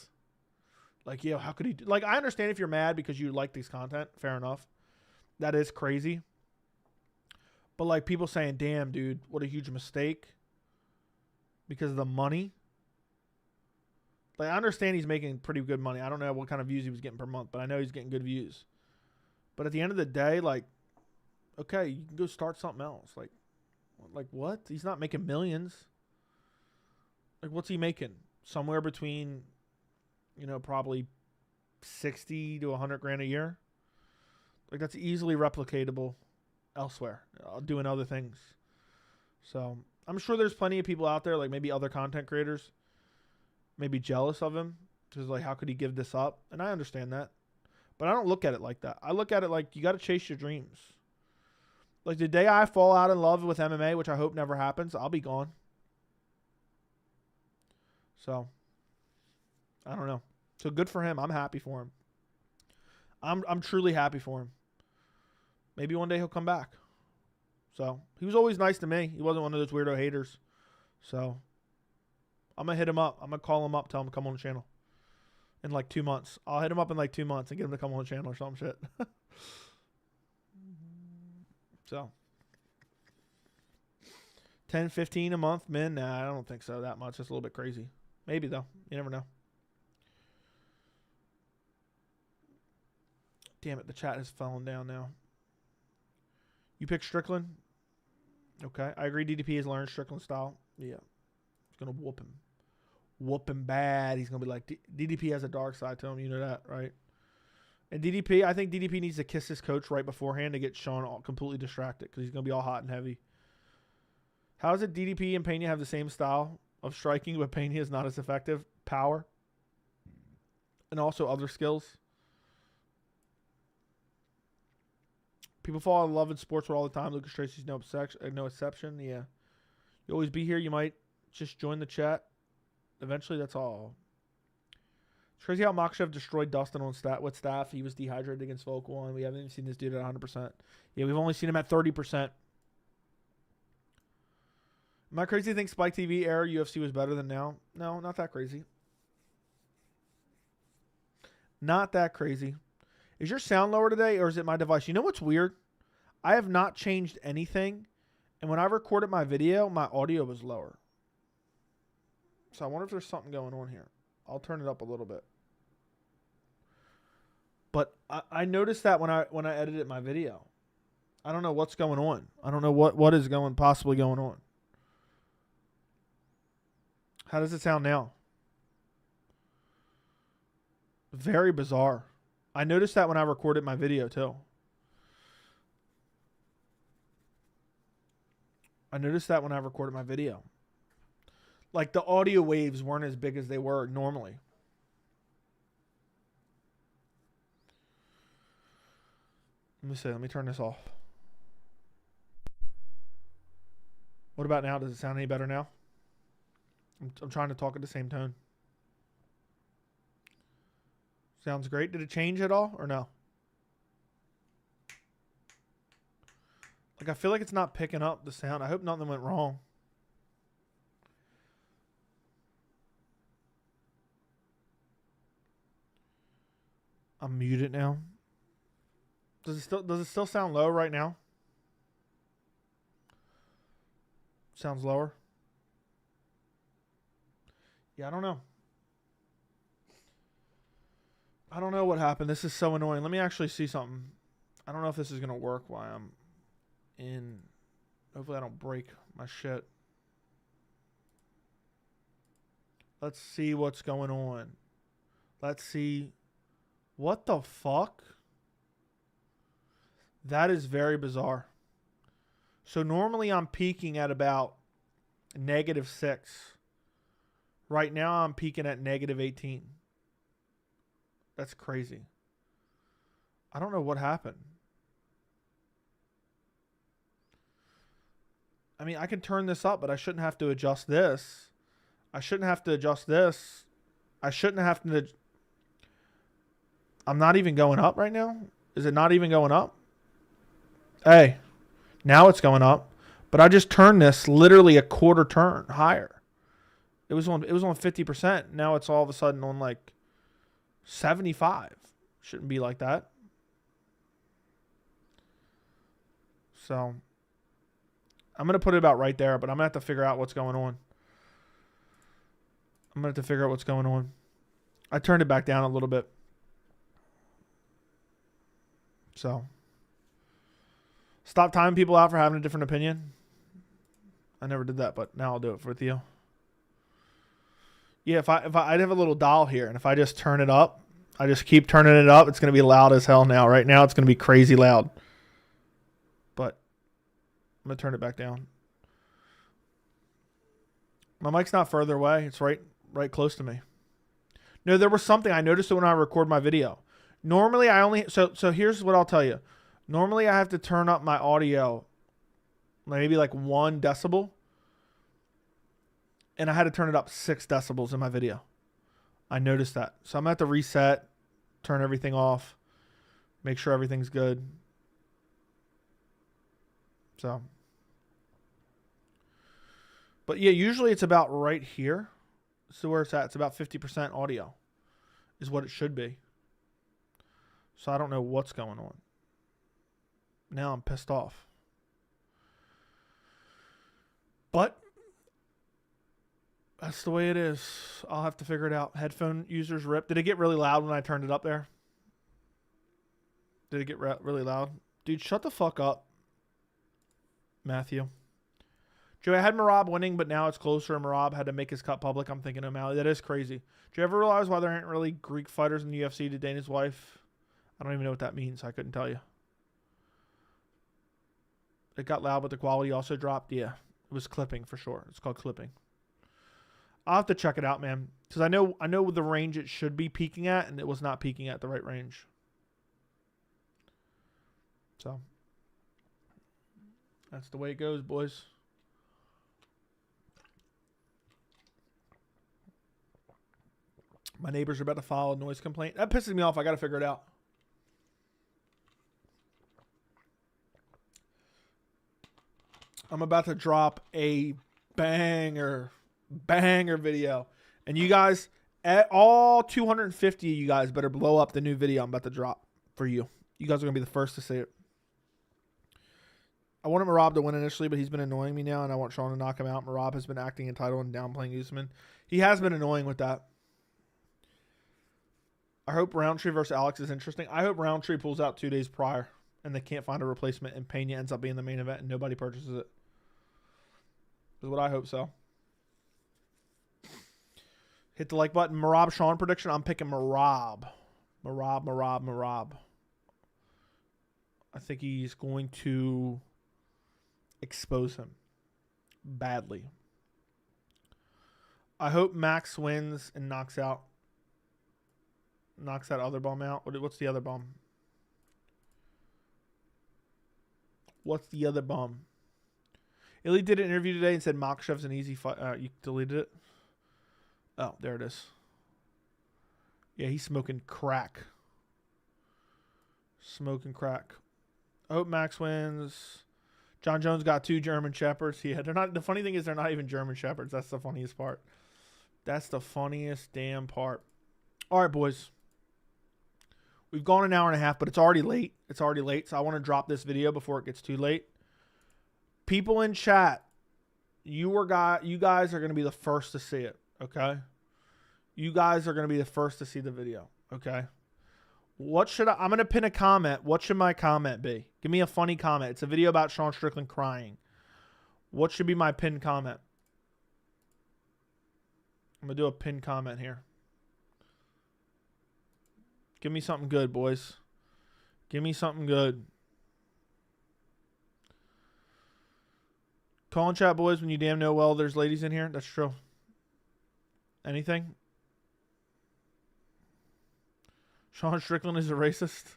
Like, yeah, how could he do? Like, I understand if you're mad because you like this content. Fair enough. That is crazy. But, like, people saying, damn, dude, what a huge mistake. Because of the money. Like, I understand he's making pretty good money. I don't know what kind of views he was getting per month, but I know he's getting good views. But at the end of the day, like, okay, you can go start something else. Like what? He's not making millions. Like, what's he making? Somewhere between, probably 60 to 100 grand a year. Like, that's easily replicatable elsewhere, doing other things. So, I'm sure there's plenty of people out there, like maybe other content creators, maybe jealous of him. Because, like, how could he give this up? And I understand that. But I don't look at it like that. I look at it like you got to chase your dreams. Like, the day I fall out in love with MMA, which I hope never happens, I'll be gone. So, I don't know. So, good for him. I'm happy for him. I'm truly happy for him. Maybe one day he'll come back. So, he was always nice to me. He wasn't one of those weirdo haters. So, I'm going to hit him up. I'm going to call him up, tell him to come on the channel. In like 2 months. I'll hit him up in like 2 months and get him to come on the channel or some shit. So, 10, 15 a month, man? Nah, I don't think so that much. That's a little bit crazy. Maybe, though. You never know. Damn it, the chat has fallen down now. You pick Strickland? Okay. I agree DDP has learned Strickland style. Yeah. He's going to whoop him. Whoop him bad. He's going to be like, DDP has a dark side to him. You know that, right? And DDP, I think DDP needs to kiss his coach right beforehand to get Sean all completely distracted because he's going to be all hot and heavy. How is it DDP and Pena have the same style of striking, but Pena is not as effective? Power. And also other skills. People fall in love in sports all the time. Lucas Tracy's no exception. Yeah. You always be here. You might just join the chat. Eventually, that's all. It's crazy how Makhachev destroyed Dustin on with staff. He was dehydrated against Volkov, and we haven't even seen this dude at 100%. Yeah, we've only seen him at 30%. Am I crazy to think Spike TV era UFC was better than now? No, not that crazy. Not that crazy. Is your sound lower today, or is it my device? You know what's weird? I have not changed anything, and when I recorded my video, my audio was lower. So I wonder if there's something going on here. I'll turn it up a little bit. But I noticed that when I edited my video. I don't know what's going on. I don't know what is possibly going on. How does it sound now? Very bizarre. I noticed that when I recorded my video too. I noticed that when I recorded my video. Like the audio waves weren't as big as they were normally. Let me see. Let me turn this off. What about now? Does it sound any better now? I'm trying to talk at the same tone. Sounds great. Did it change at all or no? Like I feel like it's not picking up the sound. I hope nothing went wrong. I'm muted now. Does it still sound low right now? Sounds lower. Yeah, I don't know. I don't know what happened. This is so annoying. Let me actually see something. I don't know if this is going to work while I'm in. Hopefully I don't break my shit. Let's see what's going on. Let's see. What the fuck? That is very bizarre. So normally I'm peaking at about -6. Right now I'm peaking at -18. That's crazy. I don't know what happened. I mean, I can turn this up, but I shouldn't have to adjust this. I shouldn't have to adjust this. I shouldn't have to. I'm not even going up right now. Is it not even going up? Hey, now it's going up. But I just turned this literally a quarter turn higher. It was on 50%. Now it's all of a sudden on like 75. Shouldn't be like that. So I'm going to put it about right there, but I'm going to have to figure out what's going on. I turned it back down a little bit. So stop timing people out for having a different opinion. I never did that, but now I'll do it with you. Yeah, if I'd have a little dial here, and if I just turn it up, I just keep turning it up, it's going to be loud as hell now. Right now, it's going to be crazy loud. But I'm going to turn it back down. My mic's not further away. It's right close to me. No, there was something. I noticed it when I record my video. Normally, I only... So here's what I'll tell you. Normally, I have to turn up my audio maybe like 1 decibel. And I had to turn it up 6 decibels in my video. I noticed that. So I'm going to have to reset, turn everything off, make sure everything's good. So. But yeah, usually it's about right here. So where it's at. It's about 50% audio is what it should be. So I don't know what's going on. Now I'm pissed off. But that's the way it is. I'll have to figure it out. Headphone users rip. Did it get really loud when I turned it up there? Did it get really loud? Dude, shut the fuck up, Matthew. Joey, I had Merab winning, but now it's closer, and Merab had to make his cut public. I'm thinking O'Malley. That is crazy. Do you ever realize why there aren't really Greek fighters in the UFC to Dana's wife? I don't even know what that means. I couldn't tell you. It got loud, but the quality also dropped. Yeah, it was clipping for sure. It's called clipping. I'll have to check it out, man, because I know the range it should be peaking at, and it was not peaking at the right range. So that's the way it goes, boys. My neighbors are about to file a noise complaint. That pisses me off. I got to figure it out. I'm about to drop a banger video. And you guys, all 250 of you guys better blow up the new video I'm about to drop for you. You guys are going to be the first to see it. I wanted Merab to win initially, but he's been annoying me now, and I want Sean to knock him out. Merab has been acting entitled and downplaying Usman. He has been annoying with that. I hope Rountree versus Alex is interesting. I hope Rountree pulls out 2 days prior and they can't find a replacement and Pena ends up being the main event and nobody purchases it. Is what I hope so. Hit the like button. Merab Sean prediction. I'm picking Merab. Merab. I think he's going to expose him badly. I hope Max wins and knocks that other bum out. What's the other bum? What's the other bum? Illy did an interview today and said Makshev's an easy fight. You deleted it? Oh, there it is. Yeah, he's smoking crack. Smoking crack. I hope Max wins. John Jones got 2 German Shepherds. Yeah, they're not. The funny thing is they're not even German Shepherds. That's the funniest part. That's the funniest damn part. All right, boys. We've gone an hour and a half, but it's already late. So I want to drop this video before it gets too late. People in chat, you guys are going to be the first to see it, okay? You guys are going to be the first to see the video, okay? I'm going to pin a comment. What should my comment be? Give me a funny comment. It's a video about Sean Strickland crying. What should be my pinned comment? I'm going to do a pinned comment here. Give me something good, boys. Give me something good. Call in chat, boys, when you damn know well there's ladies in here. That's true. Anything? Sean Strickland is a racist.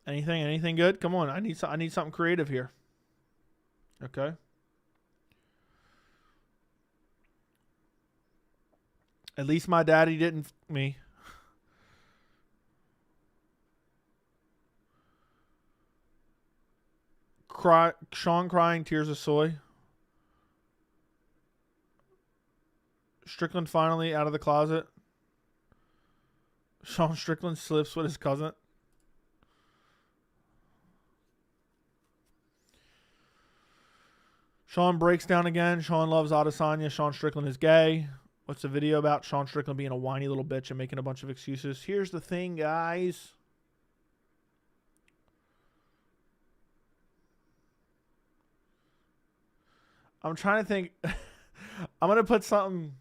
Anything good? Come on, I need something creative here. Okay. At least my daddy didn't f me. Sean crying tears of soy. Strickland finally out of the closet. Sean Strickland slips with his cousin. Sean breaks down again. Sean loves Adesanya. Sean Strickland is gay. What's the video about? Sean Strickland being a whiny little bitch and making a bunch of excuses. Here's the thing, guys. I'm trying to think. I'm going to put something.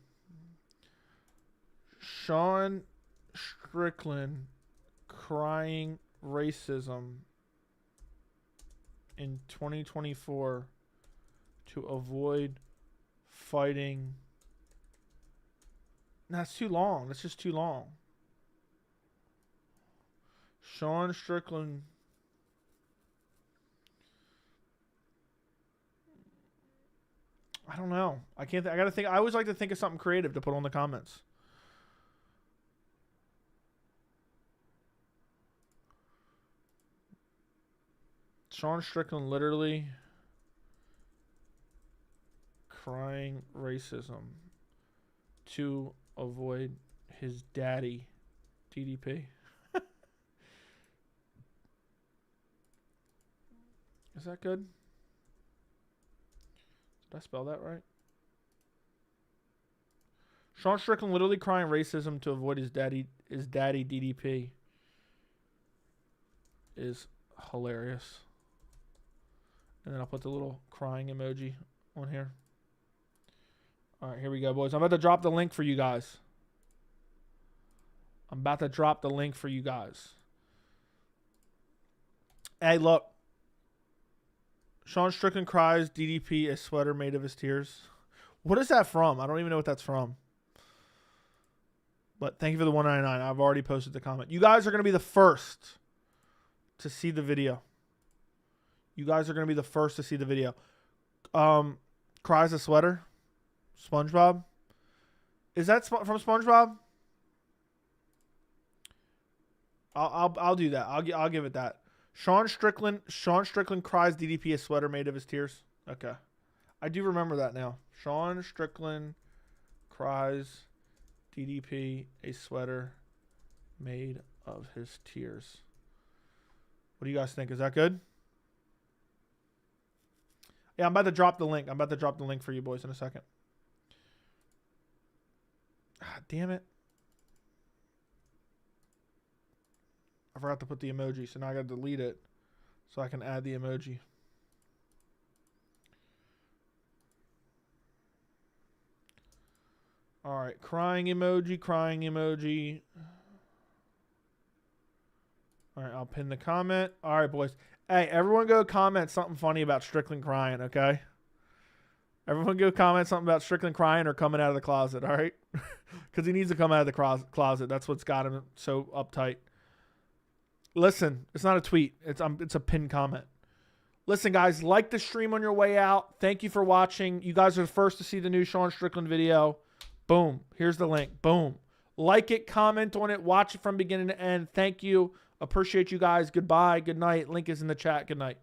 Sean Strickland crying racism in 2024 to avoid fighting. That's too long. That's just too long. Sean Strickland. I don't know. I can't. I gotta think. I always like to think of something creative to put on the comments. Sean Strickland literally crying racism to avoid his daddy, DDP. Is that good? Did I spell that right? Sean Strickland literally crying racism to avoid his daddy DDP is hilarious. And then I'll put the little crying emoji on here. All right, here we go, boys. I'm about to drop the link for you guys. Hey, look. Sean Strickland cries DDP a sweater made of his tears. What is that from? I don't even know what that's from. But thank you for the $1.99. I've already posted the comment. You guys are going to be the first to see the video. Cries a sweater. SpongeBob. Is that from SpongeBob? I'll do that. I'll give it that. Sean Strickland cries DDP a sweater made of his tears. Okay. I do remember that now. Sean Strickland cries DDP a sweater made of his tears. What do you guys think? Is that good? Yeah, I'm about to drop the link. For you boys in a second. Ah, damn it. I forgot to put the emoji, so now I got to delete it so I can add the emoji. All right, crying emoji. All right, I'll pin the comment. All right, boys. Hey, everyone go comment something funny about Strickland crying, okay? Everyone go comment something about Strickland crying or coming out of the closet, all right? Because he needs to come out of the closet. That's what's got him so uptight. Listen, it's not a tweet. It's a pinned comment. Listen, guys, like the stream on your way out. Thank you for watching. You guys are the first to see the new Sean Strickland video. Boom. Here's the link. Boom. Like it, comment on it, watch it from beginning to end. Thank you. Appreciate you guys. Goodbye. Good night. Link is in the chat. Good night.